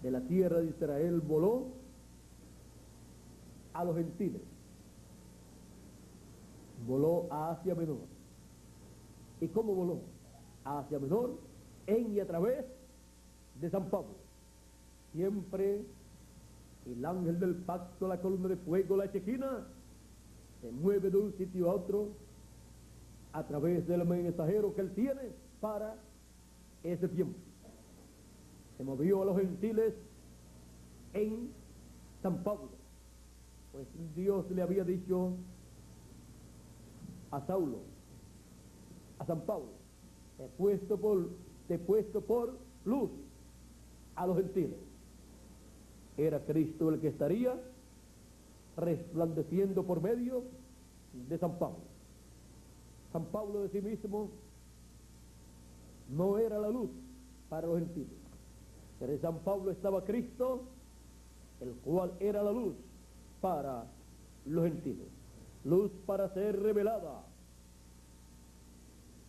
de la tierra de Israel voló a los gentiles. Voló a Asia Menor. ¿Y cómo voló? A Asia Menor, en y a través de San Pablo. Siempre el ángel del pacto, la columna de fuego, la Shekinah, se mueve de un sitio a otro a través del mensajero que él tiene para ese tiempo. Se movió a los gentiles en San Pablo, pues Dios le había dicho a Saulo, a San Pablo, te he puesto por luz a los gentiles. Era Cristo el que estaría resplandeciendo por medio de San Pablo. San Pablo de sí mismo no era la luz para los gentiles, pero en San Pablo estaba Cristo, el cual era la luz para los gentiles, luz para ser revelada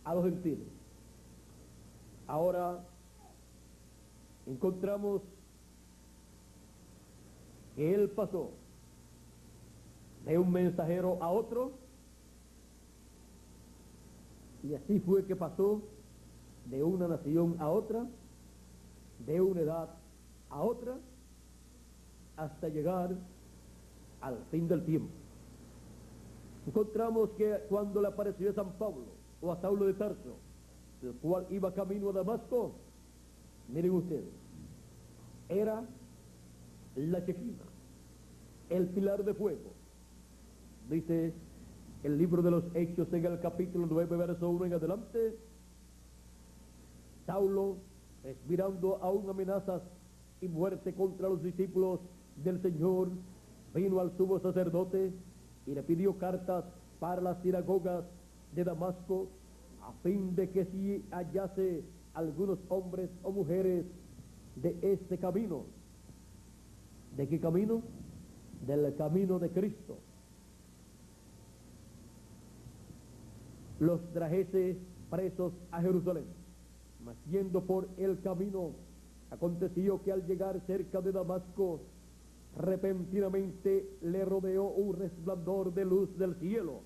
a los gentiles. Ahora encontramos que él pasó de un mensajero a otro, y así fue que pasó de una nación a otra, de una edad a otra, hasta llegar al fin del tiempo. Encontramos que cuando le apareció a San Pablo o a Saulo de Tarso, el cual iba camino a Damasco, miren ustedes, era la Shekinah, el pilar de fuego. Dice el libro de los Hechos en el capítulo 9, verso 1 en adelante: Saulo, respirando aún amenazas y muerte contra los discípulos del Señor, vino al sumo sacerdote y le pidió cartas para las sinagogas de Damasco, a fin de que si hallase algunos hombres o mujeres de este camino. ¿De qué camino? Del camino de Cristo. Los trajese presos a Jerusalén. Mas yendo por el camino, aconteció que al llegar cerca de Damasco, repentinamente le rodeó un resplandor de luz del cielo,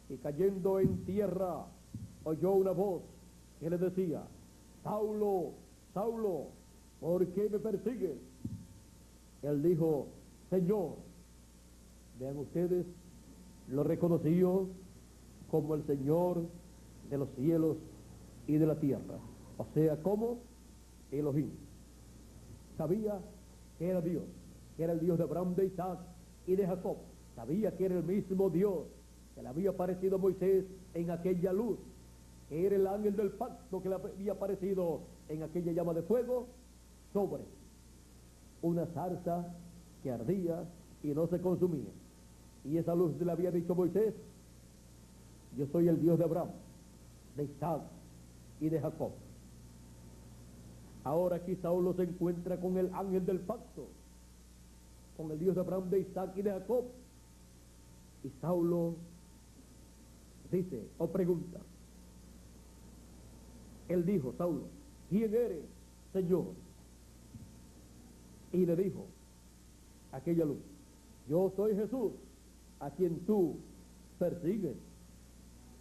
y cayendo en tierra, oyó una voz que le decía: Saulo, Saulo, ¿por qué me persigues? Él dijo: Señor. Vean ustedes, lo reconoció como el Señor de los cielos y de la tierra, o sea, como Elohim. Sabía que era Dios, que era el Dios de Abraham, de Isaac y de Jacob. Sabía que era el mismo Dios que le había aparecido a Moisés en aquella luz, que era el ángel del pacto que le había aparecido en aquella llama de fuego sobre una zarza que ardía y no se consumía. Y esa luz le había dicho a Moisés: yo soy el Dios de Abraham, de Isaac y de Jacob. Ahora aquí Saulo se encuentra con el ángel del pacto, con el Dios de Abraham, de Isaac y de Jacob. Y Saulo dice o pregunta, él dijo: Saulo, ¿quién eres, Señor? Y le dijo aquella luz: yo soy Jesús, a quien tú persigues.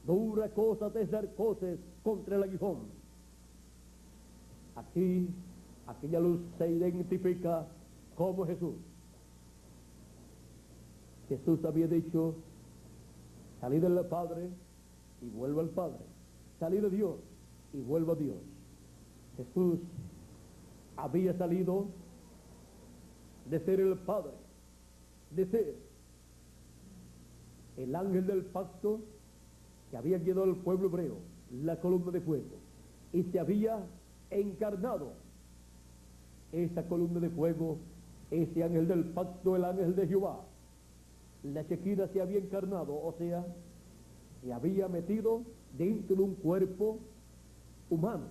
Dura cosa te ser cosas contra el aguijón. Aquí, aquella luz se identifica como Jesús. Jesús había dicho: salí del Padre y vuelvo al Padre, salí de Dios y vuelvo a Dios. Jesús había salido de ser el Padre, de ser el ángel del pacto que había guiado al pueblo hebreo, la columna de fuego, y se había encarnado esa columna de fuego, ese ángel del pacto, el ángel de Jehová. La Shekinah se había encarnado, o sea, se había metido dentro de un cuerpo humano,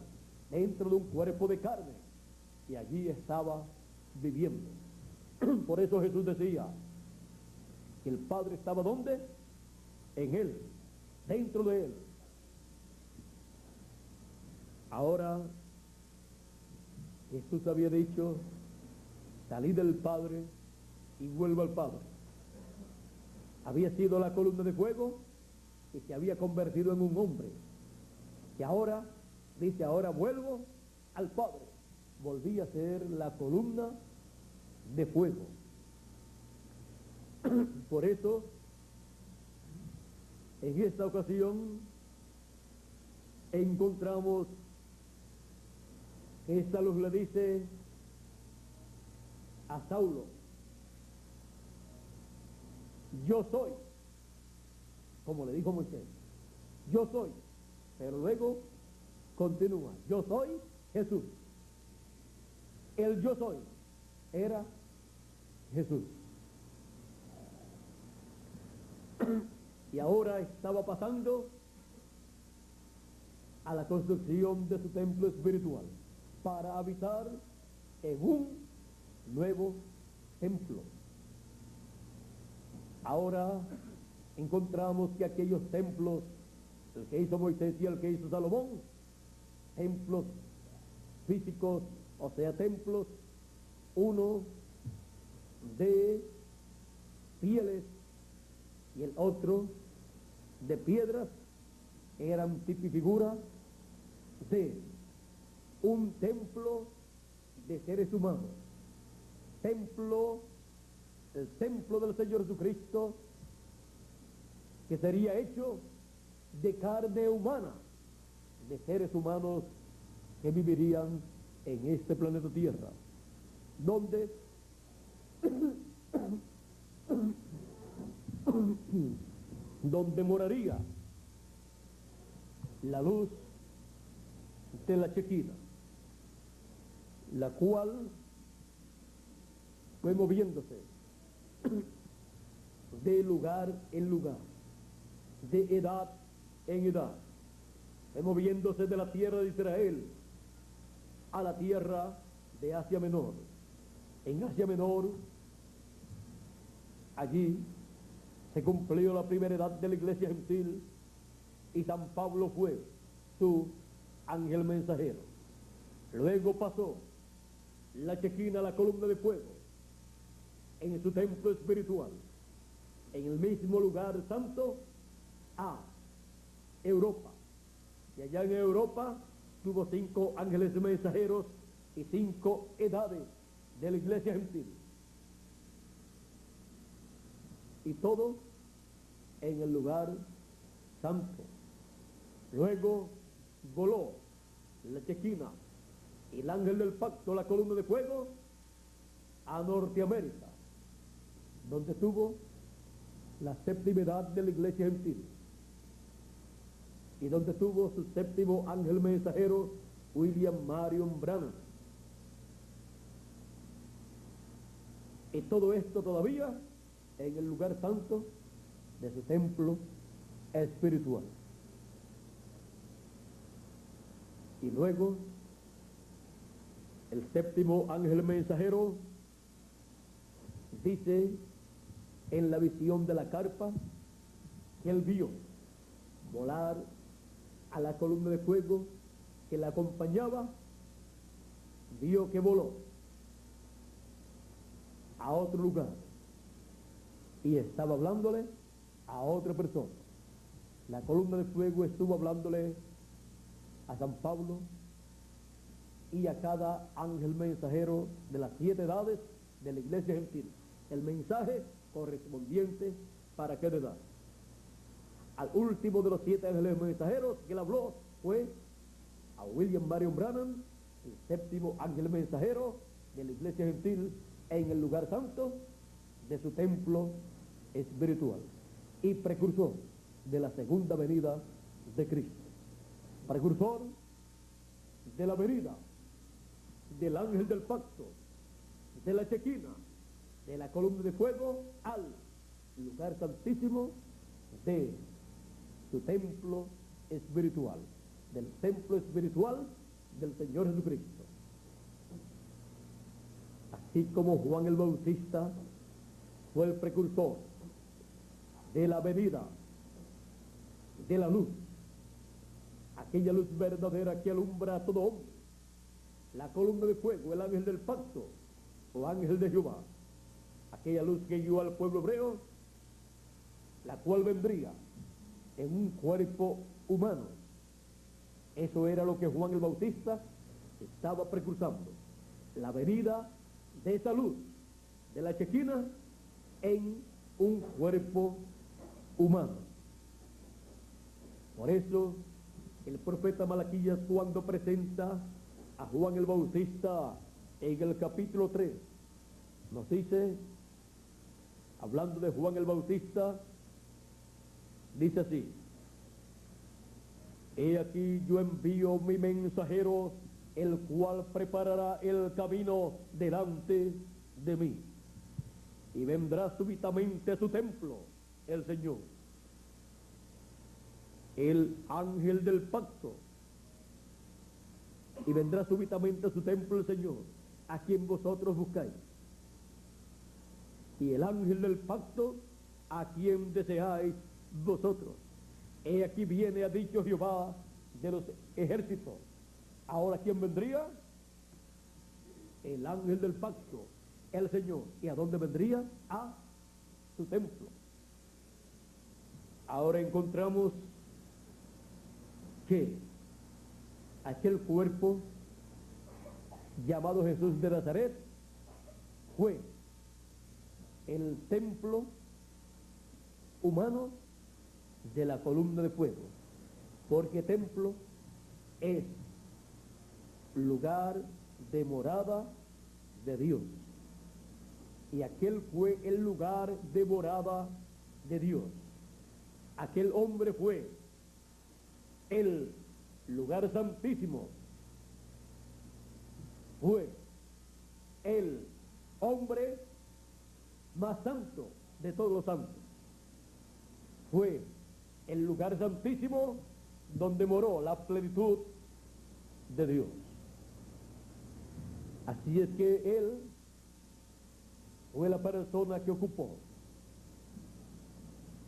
dentro de un cuerpo de carne, y allí estaba viviendo. Por eso Jesús decía que el Padre estaba ¿dónde? en Él, dentro de Él. Ahora, Jesús había dicho, salí del Padre y vuelvo al Padre. Había sido la columna de fuego y se había convertido en un hombre. Y ahora, dice, ahora vuelvo al Padre. Volví a ser la columna de fuego. Por eso, en esta ocasión, encontramos que esta luz le dice a Saulo, yo soy, como le dijo Moisés, yo soy, pero luego continúa, yo soy Jesús. El yo soy era Jesús. Y ahora estaba pasando a la construcción de su templo espiritual para habitar en un nuevo templo. Ahora encontramos que aquellos templos, el que hizo Moisés y el que hizo Salomón, templos físicos, o sea, templos, uno de pieles y el otro de piedras, eran tipo y figura de un templo de seres humanos. El templo del Señor Jesucristo, que sería hecho de carne humana, de seres humanos que vivirían en este planeta Tierra, donde moraría la luz de la Shekinah, la cual fue moviéndose de lugar en lugar, de edad en edad, fue moviéndose de la tierra de Israel a la tierra de Asia Menor. En Asia Menor, allí se cumplió la primera edad de la iglesia gentil y San Pablo fue su ángel mensajero. Luego pasó la Shekinah, la columna de fuego, en su templo espiritual, en el mismo lugar santo, a Europa. Y allá en Europa tuvo 5 ángeles mensajeros y 5 edades de la iglesia gentil. Y todo en el lugar santo. Luego voló la Shekinah y el ángel del pacto, la columna de fuego, a Norteamérica, donde tuvo la 7ª edad de la iglesia gentil y donde tuvo su 7º ángel mensajero, William Marion Branham. Y todo esto todavía en el lugar santo de su templo espiritual. Y luego el 7º ángel mensajero dice en la visión de la carpa que él vio volar a la columna de fuego que la acompañaba, vio que voló a otro lugar y estaba hablándole a otra persona. La columna de fuego estuvo hablándole a San Pablo y a cada ángel mensajero de las 7 edades de la iglesia gentil. El mensaje correspondiente para cada edad. Al último de los 7 ángeles mensajeros que él habló fue a William Marion Branham, el 7º ángel mensajero de la iglesia gentil en el lugar santo de su templo espiritual y precursor de la segunda venida de Cristo, precursor de la venida del ángel del pacto, de la Shekinah, de la columna de fuego al lugar santísimo de su templo espiritual, del templo espiritual del Señor Jesucristo. Así como Juan el Bautista fue el precursor de la venida de la luz, aquella luz verdadera que alumbra a todo hombre, la columna de fuego, el ángel del pacto o ángel de Jehová, aquella luz que guió al pueblo hebreo, la cual vendría en un cuerpo humano. Eso era lo que Juan el Bautista estaba precursando, la venida de esa luz de la Chequina en un cuerpo humano. Por eso el profeta Malaquías, cuando presenta a Juan el Bautista en el capítulo 3, nos dice, hablando de Juan el Bautista, dice así: he aquí yo envío mi mensajero, el cual preparará el camino delante de mí, y vendrá súbitamente a su templo el Señor, el ángel del pacto, y vendrá súbitamente a su templo el Señor, a quien vosotros buscáis, y el ángel del pacto, a quien deseáis vosotros. He aquí viene, ha dicho Jehová de los ejércitos. Ahora, ¿quién vendría? El ángel del pacto, el Señor. ¿Y a dónde vendría? A su templo. Ahora encontramos que aquel cuerpo llamado Jesús de Nazaret fue el templo humano de la columna de fuego, porque templo es lugar de morada de Dios, y aquel fue el lugar de morada de Dios. Aquel hombre fue el lugar santísimo, fue el hombre más santo de todos los santos, fue el lugar santísimo donde moró la plenitud de Dios. Así es que él fue la persona que ocupó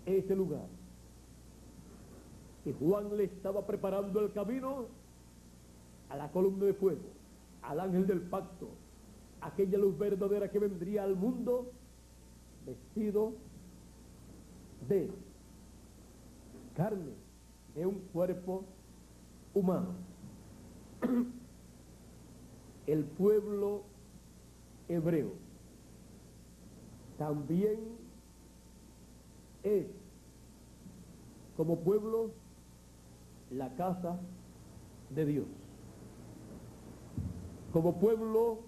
ese lugar, y Juan le estaba preparando el camino a la columna de fuego, al ángel del pacto, aquella luz verdadera que vendría al mundo vestido de carne, de un cuerpo humano. El pueblo hebreo también es, como pueblo, la casa de Dios. Como pueblo,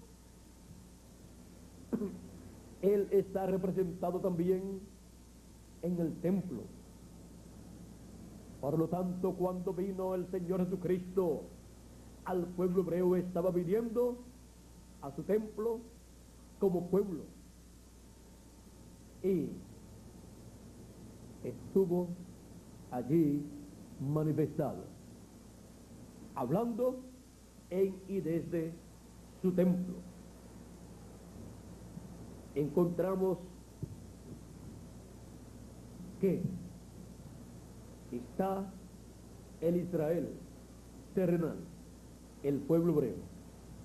él está representado también en el templo. Por lo tanto, cuando vino el Señor Jesucristo al pueblo hebreo, estaba viniendo a su templo como pueblo, y estuvo allí manifestado, hablando en y desde su templo. Encontramos que está el Israel terrenal, el pueblo hebreo,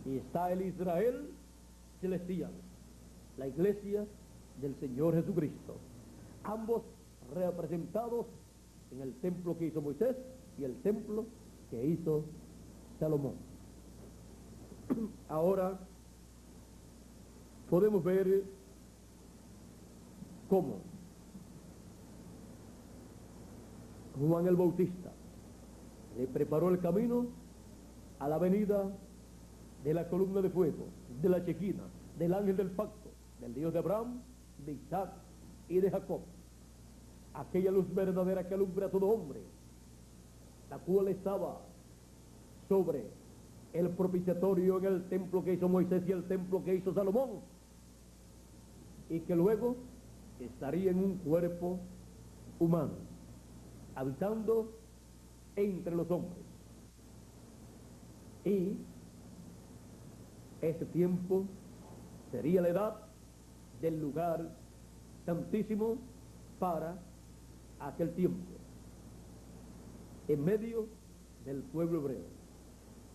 y está el Israel celestial, la iglesia del Señor Jesucristo, ambos representados en el templo que hizo Moisés y el templo que hizo Salomón. Ahora podemos ver cómo Juan el Bautista le preparó el camino a la venida de la columna de fuego, de la Chequina, del ángel del pacto, del Dios de Abraham, de Isaac y de Jacob. Aquella luz verdadera que alumbra a todo hombre, la cual estaba sobre el propiciatorio en el templo que hizo Moisés y el templo que hizo Salomón, y que luego estaría en un cuerpo humano, habitando entre los hombres. Y ese tiempo sería la edad del lugar santísimo para aquel tiempo. en medio del pueblo hebreo.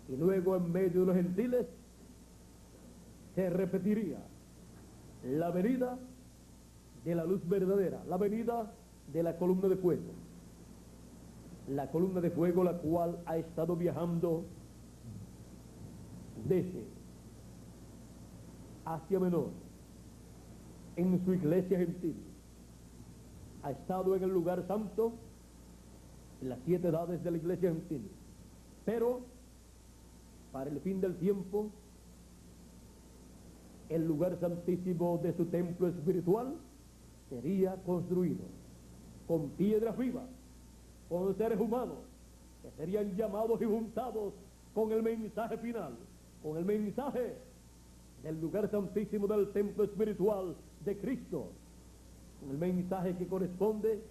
Y luego en medio de los gentiles se repetiría la venida de la luz verdadera, la venida de la columna de fuego. La columna de fuego, la cual ha estado viajando desde Asia Menor en su iglesia gentil. Ha estado en el lugar santo, en las 7 edades de la iglesia gentil. Pero, para el fin del tiempo, el lugar santísimo de su templo espiritual sería construido con piedras vivas, con seres humanos que serían llamados y juntados con el mensaje final, con el mensaje del lugar santísimo del templo espiritual de Cristo, con el mensaje que corresponde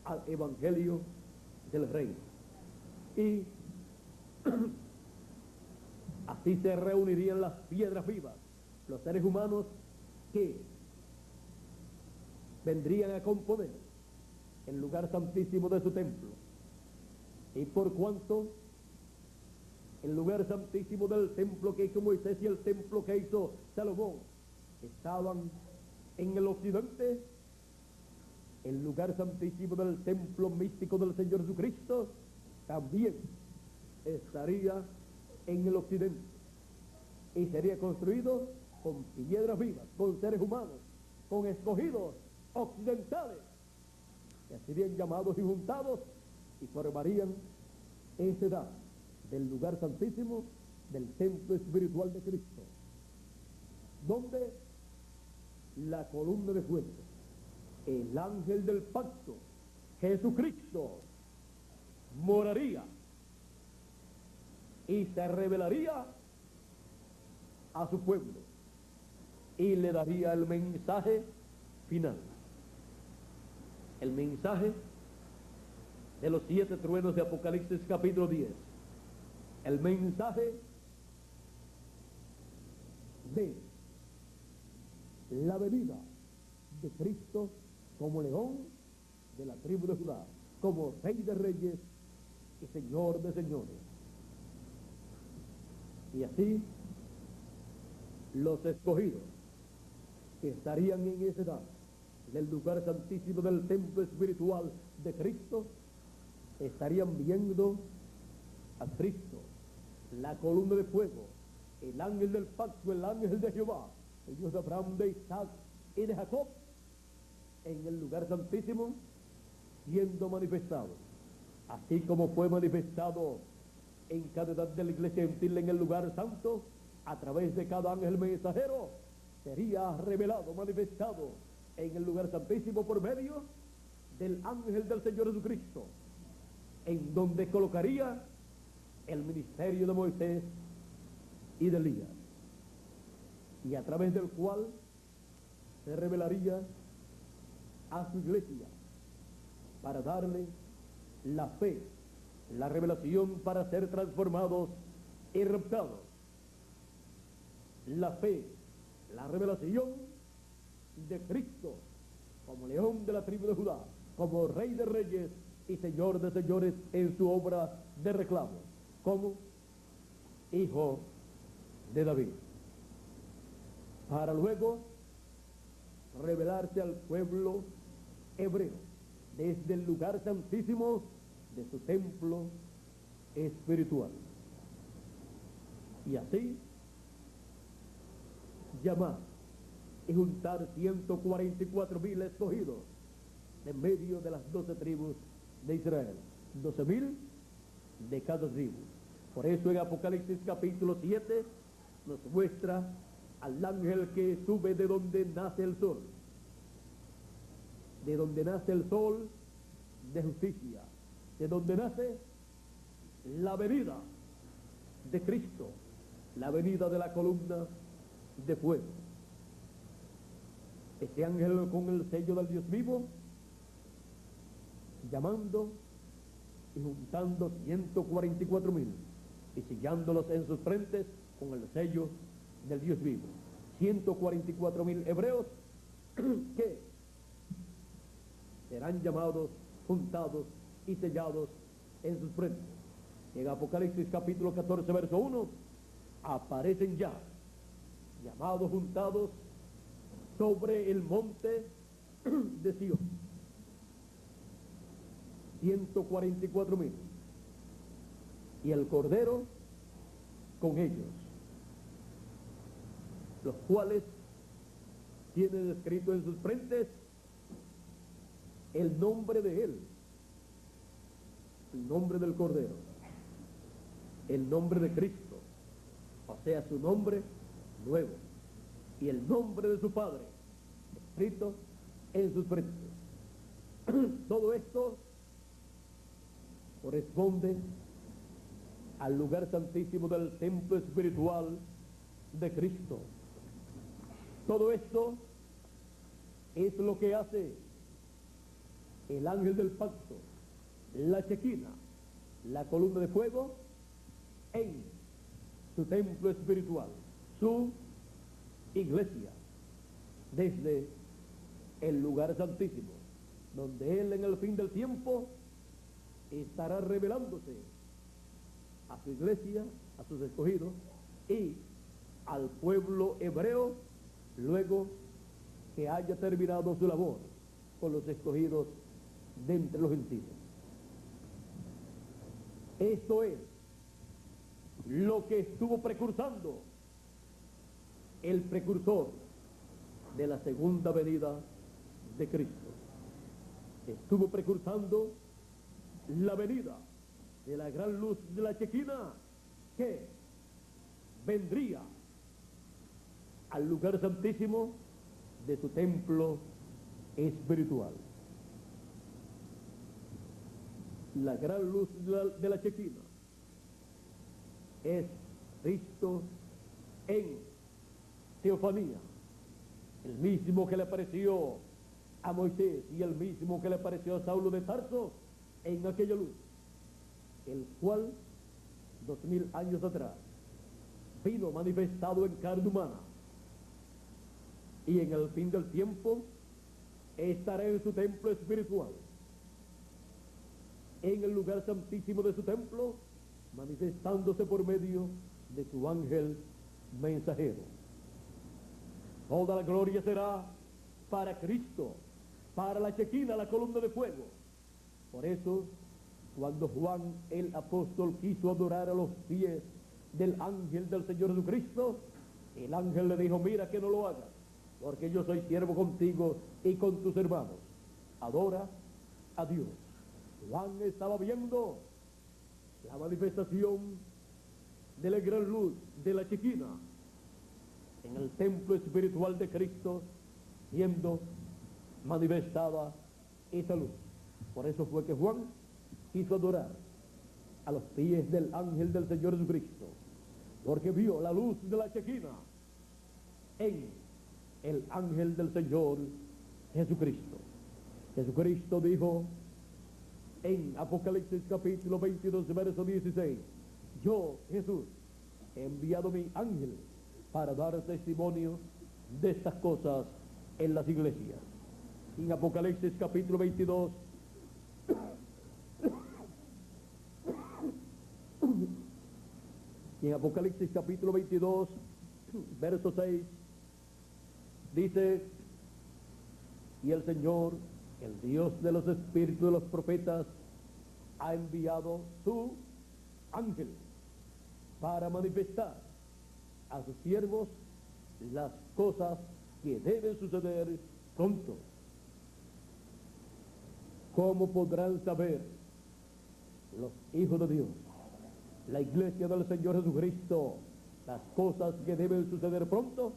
al evangelio del reino. Y así se reunirían las piedras vivas, los seres humanos que vendrían a componer el lugar santísimo de su templo. Y por cuanto el lugar santísimo del templo que hizo Moisés y el templo que hizo Salomón estaban en el occidente, el lugar santísimo del templo místico del Señor Jesucristo también estaría en el occidente y sería construido con piedras vivas, con seres humanos, con escogidos occidentales que serían llamados y juntados y formarían esa edad del lugar santísimo del templo espiritual de Cristo, donde la columna de fuego, el ángel del pacto, Jesucristo, moraría y se revelaría a su pueblo y le daría el mensaje final, el mensaje de los 7 truenos de Apocalipsis capítulo 10, el mensaje de la venida de Cristo como león de la tribu de Judá, como rey de reyes y señor de señores. Y así los escogidos que estarían en esa edad del lugar santísimo del templo espiritual de Cristo estarían viendo a Cristo, la columna de fuego, el ángel del pacto, el ángel de Jehová, el Dios de Abraham, de Isaac y de Jacob, en el lugar santísimo siendo manifestado, así como fue manifestado en cada edad de la iglesia gentil en el lugar santo, a través de cada ángel mensajero, sería revelado, manifestado en el lugar santísimo por medio del ángel del Señor Jesucristo, en donde colocaría el ministerio de Moisés y de Elías, y a través del cual se revelaría a su iglesia para darle la fe, la revelación para ser transformados y raptados, la fe, la revelación de Cristo como león de la tribu de Judá, como rey de reyes y señor de señores en su obra de reclamo, como hijo de David, para luego revelarse al pueblo hebreo desde el lugar santísimo de su templo espiritual, y así llamar y juntar 144,000 escogidos en medio de las 12 tribus de Israel, 12,000 de cada tribu. Por eso en Apocalipsis capítulo 7 nos muestra al ángel que sube de donde nace el sol, de donde nace el sol de justicia, de donde nace la venida de Cristo, la venida de la columna de fuego. Este ángel con el sello del Dios vivo, llamando y juntando 144,000 y sellándolos en sus frentes con el sello del Dios vivo. 144,000 hebreos que serán llamados, juntados y sellados en sus frentes. En Apocalipsis capítulo 14, verso 1, aparecen ya, llamados, juntados sobre el monte de Sion, 144,000, y el Cordero con ellos, los cuales tienen escrito en sus frentes el nombre de él, el nombre del Cordero, el nombre de Cristo, o sea, su nombre nuevo, y el nombre de su Padre, escrito en sus frentes. Todo esto corresponde al lugar santísimo del templo espiritual de Cristo. Todo esto es lo que hace el ángel del pacto, la Chequina, la columna de fuego, en su templo espiritual, su iglesia, desde el lugar santísimo, donde él en el fin del tiempo estará revelándose a su iglesia, a sus escogidos y al pueblo hebreo, luego que haya terminado su labor con los escogidos de entre los gentiles. Esto es lo que estuvo precursando el precursor de la segunda venida de Cristo. Estuvo precursando la venida de la gran luz de la Chequina, que vendría al lugar santísimo de su templo espiritual. La gran luz de la Chequina es Cristo en teofanía, el mismo que le apareció a Moisés y el mismo que le apareció a Saulo de Tarso en aquella luz, el cual 2000 años atrás vino manifestado en carne humana, y en el fin del tiempo estará en su templo espiritual, en el lugar santísimo de su templo, manifestándose por medio de su ángel mensajero. Toda la gloria será para Cristo, para la Chequina, la columna de fuego. Por eso, cuando Juan el apóstol quiso adorar a los pies del ángel del Señor Jesucristo, el ángel le dijo: mira que no lo hagas, porque yo soy siervo contigo y con tus hermanos. Adora a Dios. Juan estaba viendo la manifestación de la gran luz de la Chequina en el templo espiritual de Cristo, siendo manifestada esa luz. Por eso fue que Juan quiso adorar a los pies del ángel del Señor Jesucristo, porque vio la luz de la Chequina en el ángel del Señor Jesucristo. Jesucristo dijo en Apocalipsis capítulo 22, verso 16: yo, Jesús, he enviado mi ángel para dar testimonio de estas cosas en las iglesias. En Apocalipsis capítulo 22, y en Apocalipsis capítulo 22, verso 6, dice: y el Señor, el Dios de los espíritus de los profetas, ha enviado su ángel para manifestar a sus siervos las cosas que deben suceder pronto. ¿Cómo podrán saber los hijos de Dios, la iglesia del Señor Jesucristo, las cosas que deben suceder pronto?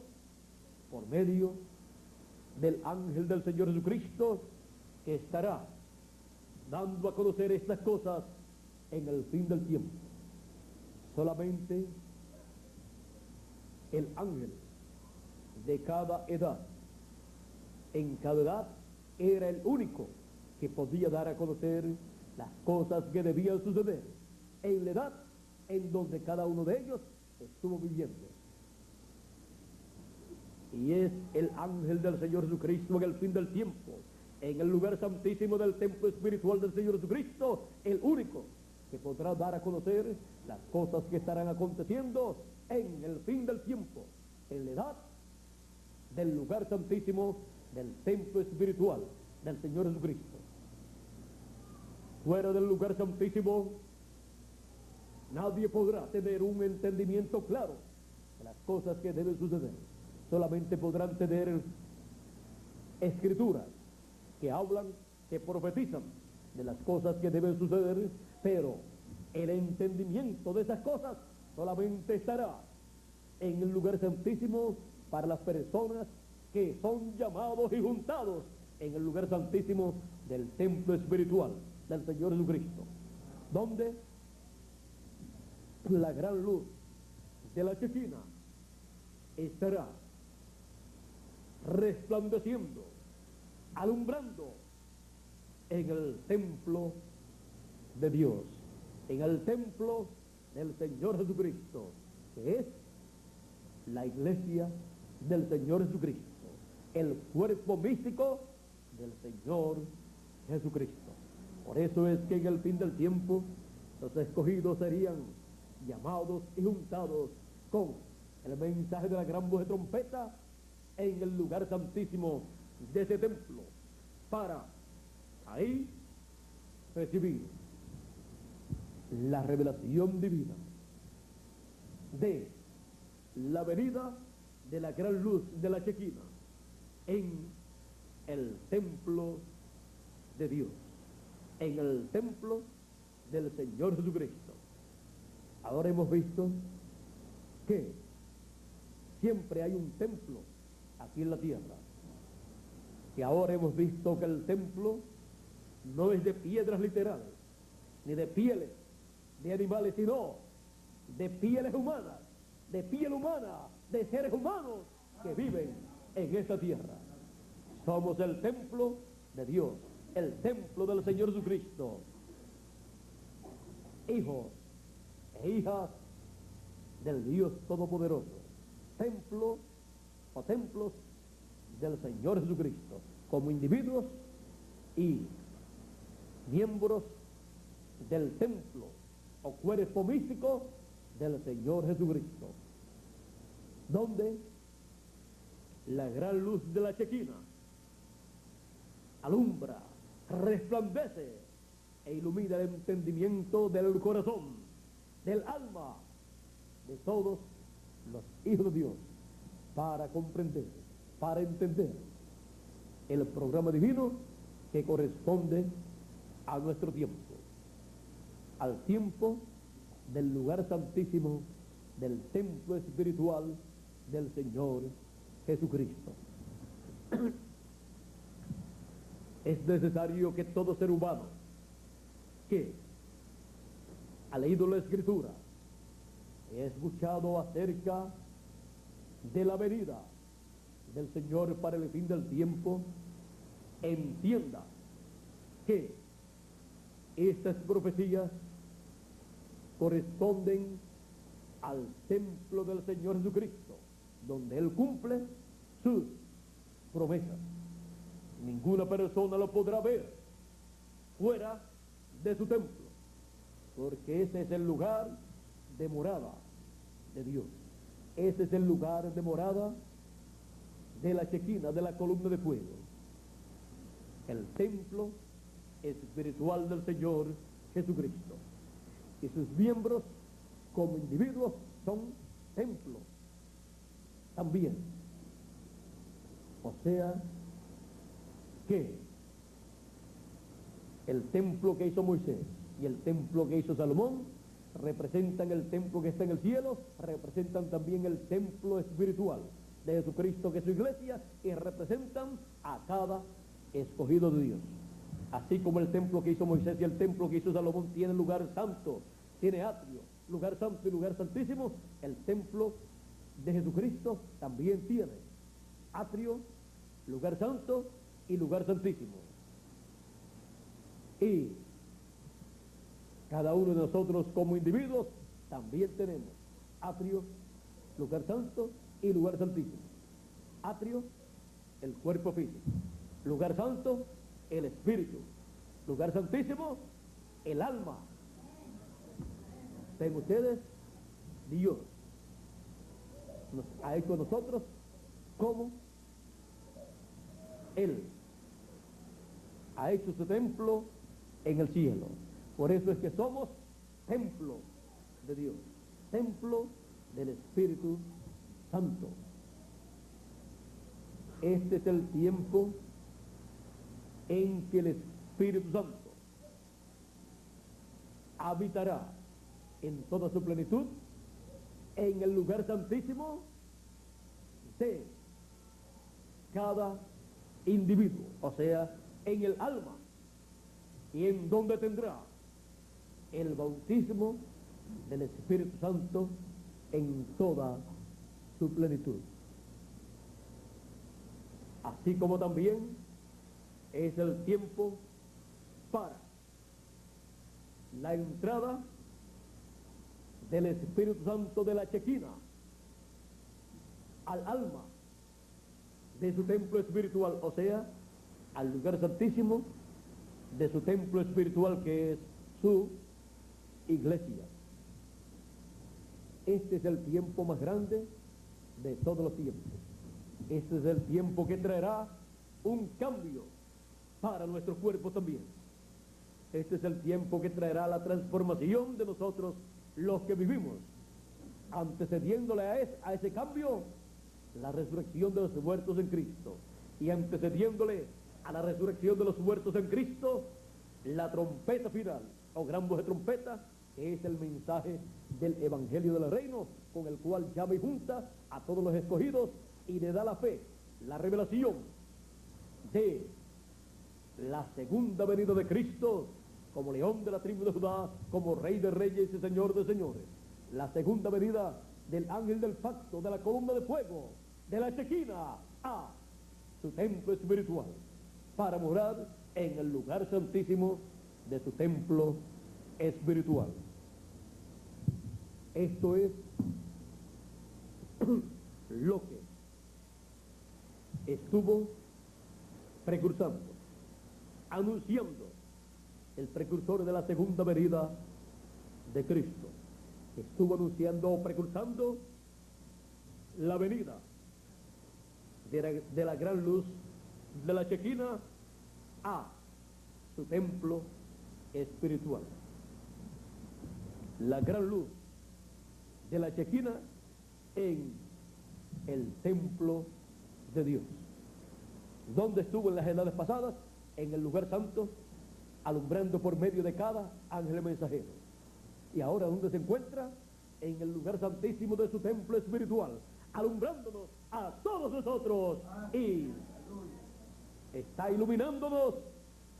Por medio del ángel del Señor Jesucristo, que estará dando a conocer estas cosas en el fin del tiempo. Solamente el ángel de cada edad, en cada edad, era el único que podía dar a conocer las cosas que debían suceder en la edad en donde cada uno de ellos estuvo viviendo. Y es el ángel del Señor Jesucristo en el fin del tiempo, en el lugar santísimo del templo espiritual del Señor Jesucristo, el único que podrá dar a conocer las cosas que estarán aconteciendo en el fin del tiempo, en la edad del lugar santísimo, del templo espiritual del Señor Jesucristo. Fuera del lugar santísimo, nadie podrá tener un entendimiento claro de las cosas que deben suceder. Solamente podrán tener escrituras que hablan, que profetizan de las cosas que deben suceder, pero el entendimiento de esas cosas solamente estará en el lugar santísimo para las personas que son llamados y juntados en el lugar santísimo del templo espiritual del Señor Jesucristo, donde la gran luz de la Shekinah estará resplandeciendo, alumbrando en el templo de Dios, en el templo del Señor Jesucristo, que es la iglesia del Señor Jesucristo, el cuerpo místico del Señor Jesucristo. Por eso es que en el fin del tiempo los escogidos serían llamados y juntados con el mensaje de la gran voz de trompeta en el lugar santísimo de ese templo, para ahí recibir la revelación divina de la venida de la gran luz de la Shekinah en el templo de Dios, en el templo del Señor Jesucristo. Ahora hemos visto que siempre hay un templo aquí en la tierra, y ahora hemos visto que el templo no es de piedras literales, ni de pieles de animales, sino de pieles humanas, de piel humana, de seres humanos que viven en esta tierra. Somos el templo de Dios, el templo del Señor Jesucristo, hijos e hijas del Dios Todopoderoso, templo o templos del Señor Jesucristo, como individuos y miembros del templo o cuerpo místico del Señor Jesucristo, donde la gran luz de la Shekinah alumbra, resplandece e ilumina el entendimiento del corazón, del alma de todos los hijos de Dios, para comprender, para entender el programa divino que corresponde a nuestro tiempo, al tiempo del lugar santísimo del templo espiritual del Señor Jesucristo. Es necesario que todo ser humano que ha leído la Escritura, he escuchado acerca de la venida del Señor para el fin del tiempo, entienda que estas profecías corresponden al templo del Señor Jesucristo, donde Él cumple sus promesas. Ninguna persona lo podrá ver fuera de su templo, porque ese es el lugar de morada de Dios. Ese es el lugar de morada de la Shekinah, de la columna de fuego, el templo espiritual del Señor Jesucristo. Y sus miembros como individuos son templos también. O sea que el templo que hizo Moisés y el templo que hizo Salomón representan el templo que está en el cielo, representan también el templo espiritual de Jesucristo, que es su iglesia, y representan a cada escogido de Dios. Así como el templo que hizo Moisés y el templo que hizo Salomón tiene lugar santo, tiene atrio, lugar santo y lugar santísimo, el templo de Jesucristo también tiene atrio, lugar santo y lugar santísimo. Y cada uno de nosotros como individuos también tenemos atrio, lugar santo y lugar santísimo. Atrio, el cuerpo físico; lugar santo, el espíritu; lugar santísimo, el alma. Ven ustedes, Dios nos ha hecho a nosotros como Él ha hecho su templo en el cielo. Por eso es que somos templo de Dios, templo del Espíritu Santo. Este es el tiempo en que el Espíritu Santo habitará en toda su plenitud en el lugar santísimo de cada individuo, o sea, en el alma, y en donde tendrá el bautismo del Espíritu Santo en toda su plenitud. Así como también es el tiempo para la entrada del Espíritu Santo de la Chequina al alma de su templo espiritual, o sea, al lugar santísimo de su templo espiritual, que es su iglesia. Este es el tiempo más grande de todos los tiempos. Este es el tiempo que traerá un cambio para nuestro cuerpo también. Este es el tiempo que traerá la transformación de nosotros, los que vivimos, antecediéndole a ese cambio la resurrección de los muertos en Cristo, y antecediéndole a la resurrección de los muertos en Cristo la trompeta final, o gran voz de trompeta, que es el mensaje del Evangelio del Reino, con el cual llama y junta a todos los escogidos y le da la fe, la revelación de la segunda venida de Cristo como león de la tribu de Judá, como rey de reyes y señor de señores. La segunda venida del ángel del pacto, de la columna de fuego, de la Chequina a su templo espiritual, para morar en el lugar santísimo de su templo espiritual. Esto es lo que estuvo precursando, anunciando el precursor de la segunda venida de Cristo. Estuvo anunciando o precursando la venida de la gran luz de la Chequina a su templo espiritual. La gran luz de la Chequina en el templo de Dios. ¿Dónde estuvo en las edades pasadas? En el lugar santo, alumbrando por medio de cada ángel mensajero. Y ahora, ¿dónde se encuentra? En el lugar santísimo de su templo espiritual, alumbrándonos a todos nosotros, y está iluminándonos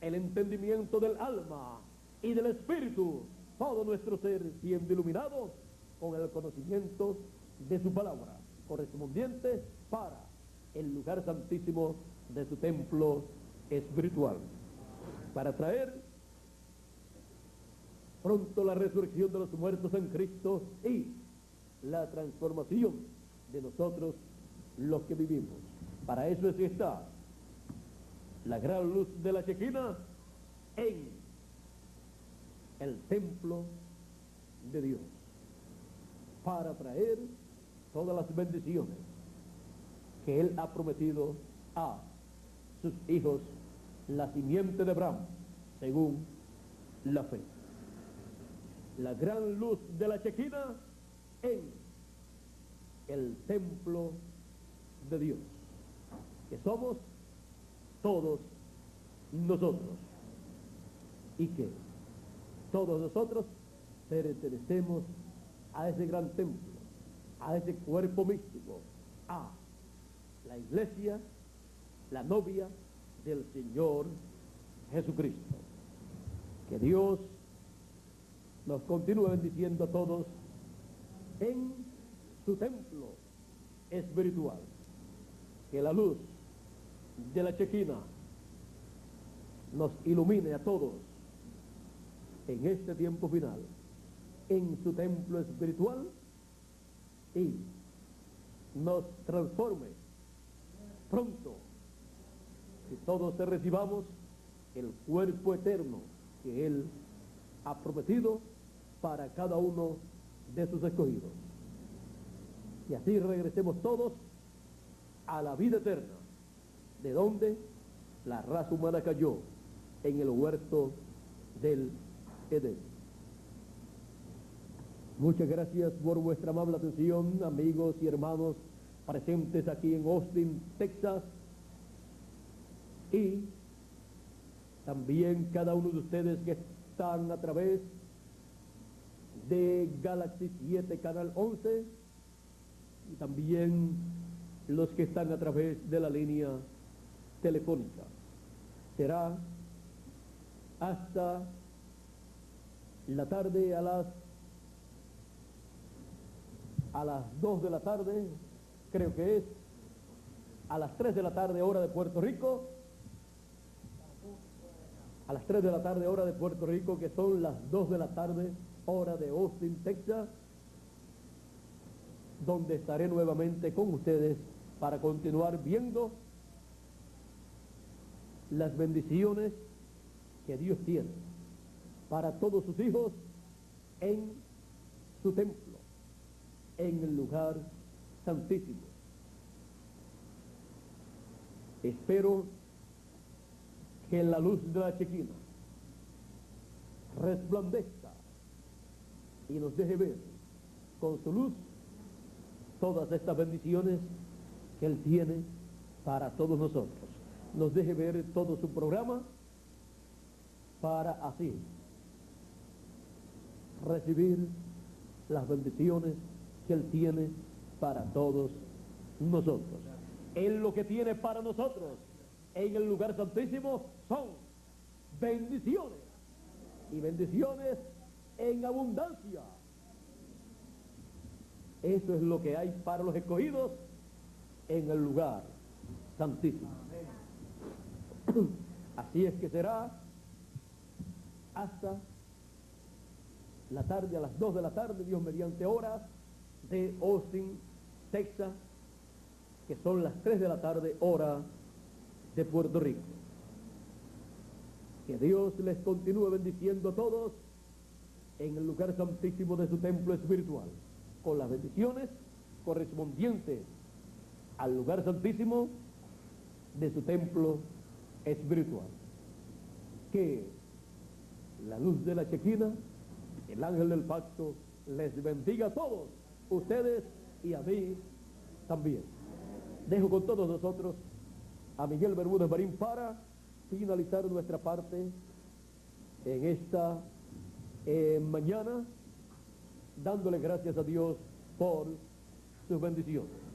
el entendimiento del alma y del espíritu, todo nuestro ser siendo iluminado con el conocimiento de su palabra, correspondiente para el lugar santísimo de su templo espiritual, para traer pronto la resurrección de los muertos en Cristo y la transformación de nosotros los que vivimos. Para eso es que está la gran luz de la Chequina en el templo de Dios, para traer todas las bendiciones que Él ha prometido a sus hijos, la simiente de Abraham, según la fe. La gran luz de la Chequina en el templo de Dios, que somos todos nosotros, y que todos nosotros pertenecemos a ese gran templo, a ese cuerpo místico, a la iglesia, la novia del Señor Jesucristo. Que Dios nos continúe bendiciendo a todos en su templo espiritual. Que la luz de la Chequina nos ilumine a todos en este tiempo final, en su templo espiritual, y nos transforme pronto, que todos recibamos el cuerpo eterno que Él ha prometido para cada uno de sus escogidos. Y así regresemos todos a la vida eterna, de donde la raza humana cayó en el huerto del Edén. Muchas gracias por vuestra amable atención, amigos y hermanos presentes aquí en Austin, Texas, y también cada uno de ustedes que están a través de Galaxy 7 Canal 11, y también los que están a través de la línea telefónica. Será hasta la tarde a las 2 de la tarde, creo que es, a las 3 de la tarde hora de Puerto Rico, a las 3 de la tarde hora de Puerto Rico, que son las 2 de la tarde hora de Austin, Texas, donde estaré nuevamente con ustedes para continuar viendo las bendiciones que Dios tiene para todos sus hijos en su templo, en el lugar santísimo. Espero que la luz de la Chequina resplandezca y nos deje ver con su luz todas estas bendiciones que Él tiene para todos nosotros. Nos deje ver todo su programa para así recibir las bendiciones que Él tiene para todos nosotros. Él lo que tiene para nosotros en el lugar santísimo son bendiciones, y bendiciones en abundancia. Eso es lo que hay para los escogidos en el lugar santísimo. Así es que será hasta la tarde, a las 2 de la tarde, Dios mediante, horas de Austin, Texas, que son las 3 de la tarde, hora de Puerto Rico. Que Dios les continúe bendiciendo a todos en el lugar santísimo de su templo espiritual, con las bendiciones correspondientes al lugar santísimo de su templo espiritual. Que la luz de la Chequina, el ángel del pacto, les bendiga a todos, ustedes y a mí también. Dejo con todos nosotros a Miguel Bermúdez Marín para finalizar nuestra parte en esta mañana, dándole gracias a Dios por sus bendiciones.